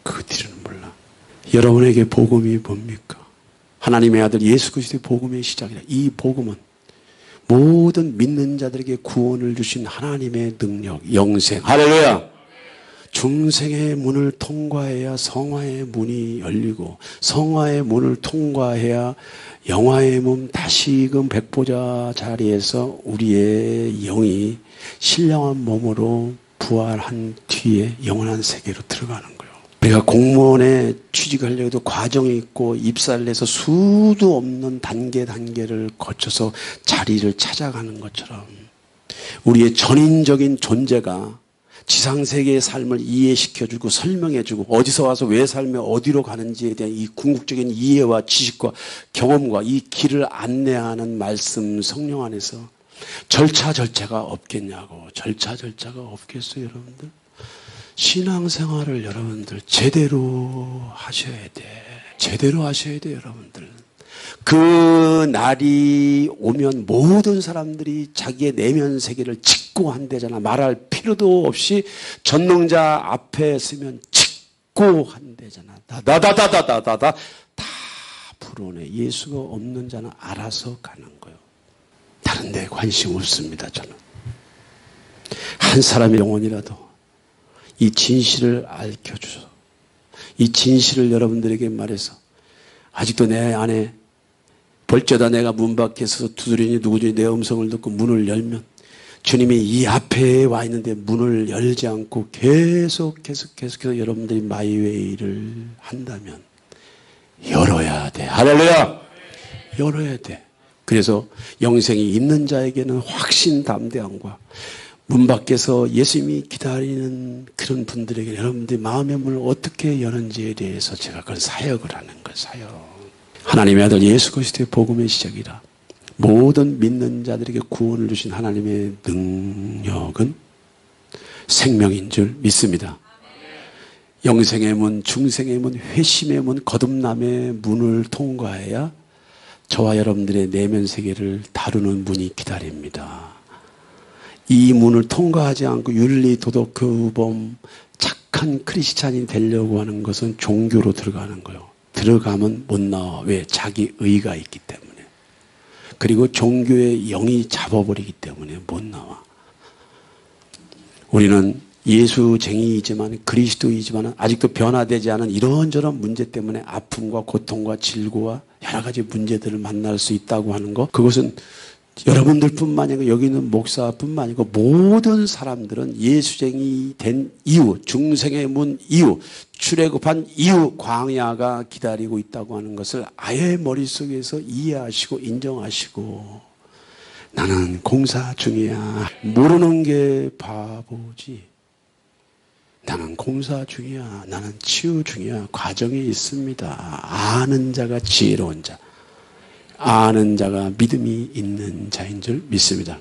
그 뒤로는 몰라. 여러분에게 복음이 뭡니까? 하나님의 아들 예수 그리스도의 복음의 시작이라. 이 복음은 모든 믿는 자들에게 구원을 주신 하나님의 능력, 영생. 할렐루야! 중생의 문을 통과해야 성화의 문이 열리고 성화의 문을 통과해야 영화의 문 다시금 백보자 자리에서 우리의 영이 신령한 몸으로 부활한 뒤에 영원한 세계로 들어가는 거예요. 우리가 공무원에 취직하려고 해도 과정이 있고 입사를 해서 수도 없는 단계를 거쳐서 자리를 찾아가는 것처럼 우리의 전인적인 존재가 지상세계의 삶을 이해시켜주고 설명해주고 어디서 와서 왜 살며 어디로 가는지에 대한 이 궁극적인 이해와 지식과 경험과 이 길을 안내하는 말씀 성령 안에서 절차가 없겠냐고. 절차가 없겠어요, 여러분들? 신앙생활을 여러분들 제대로 하셔야 돼. 제대로 하셔야 돼, 여러분들. 그 날이 오면 모든 사람들이 자기의 내면 세계를 짓고 한대잖아. 말할 필요도 없이 전능자 앞에 서면 짓고 한대잖아. 다 불어내. 예수가 없는 자는 알아서 가는 거예요. 다른 데 관심 없습니다, 저는. 한 사람의 영혼이라도 이 진실을 알려주소. 이 진실을 여러분들에게 말해서 아직도 내 안에 벌쩌다 내가 문 밖에 서서 두드리니 누구든지 내 음성을 듣고 문을 열면 주님이 이 앞에 와 있는데 문을 열지 않고 계속해서 여러분들이 마이웨이를 한다면 열어야 돼. 할렐루야! 열어야 돼. 그래서 영생이 있는 자에게는 확신 담대함과 문 밖에서 예수님이 기다리는 그런 분들에게 여러분들이 마음의 문을 어떻게 여는지에 대해서 제가 그런 사역을 하는 거예요. 사역. 하나님의 아들 예수 그리스도의 복음의 시작이라. 모든 믿는 자들에게 구원을 주신 하나님의 능력은 생명인 줄 믿습니다. 영생의 문, 중생의 문, 회심의 문, 거듭남의 문을 통과해야 저와 여러분들의 내면 세계를 다루는 문이 기다립니다. 이 문을 통과하지 않고 윤리, 도덕, 교범, 착한 크리스찬이 되려고 하는 것은 종교로 들어가는 거예요. 들어가면 못 나와. 왜? 자기 의가 있기 때문에. 그리고 종교의 영이 잡아버리기 때문에 못 나와. 우리는 예수쟁이이지만 그리스도이지만 아직도 변화되지 않은 이런저런 문제 때문에 아픔과 고통과 질고와 여러 가지 문제들을 만날 수 있다고 하는 것, 그것은 여러분들뿐만 아니고 여기 있는 목사뿐만 아니고 모든 사람들은 예수쟁이 된 이후, 중생의 문 이후, 출애굽한 이후 광야가 기다리고 있다고 하는 것을 아예 머릿속에서 이해하시고 인정하시고, 나는 공사 중이야. 모르는 게 바보지. 나는 공사 중이야. 나는 치유 중이야. 과정이 있습니다. 아는 자가 지혜로운 자. 아는 자가 믿음이 있는 자인 줄 믿습니다.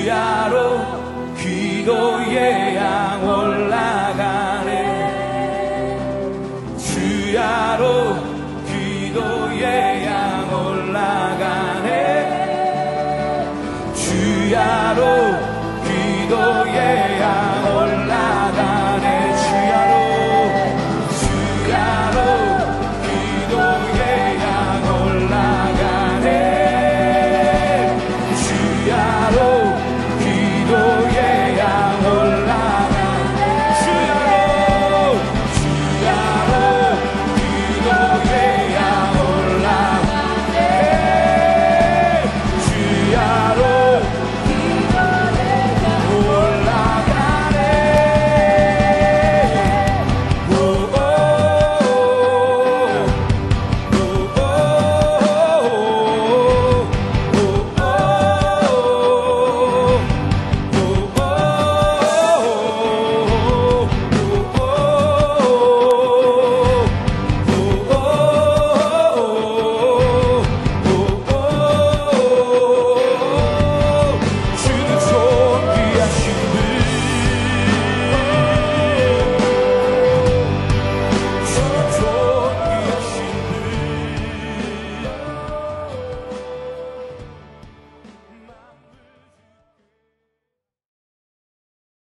주야로 기도에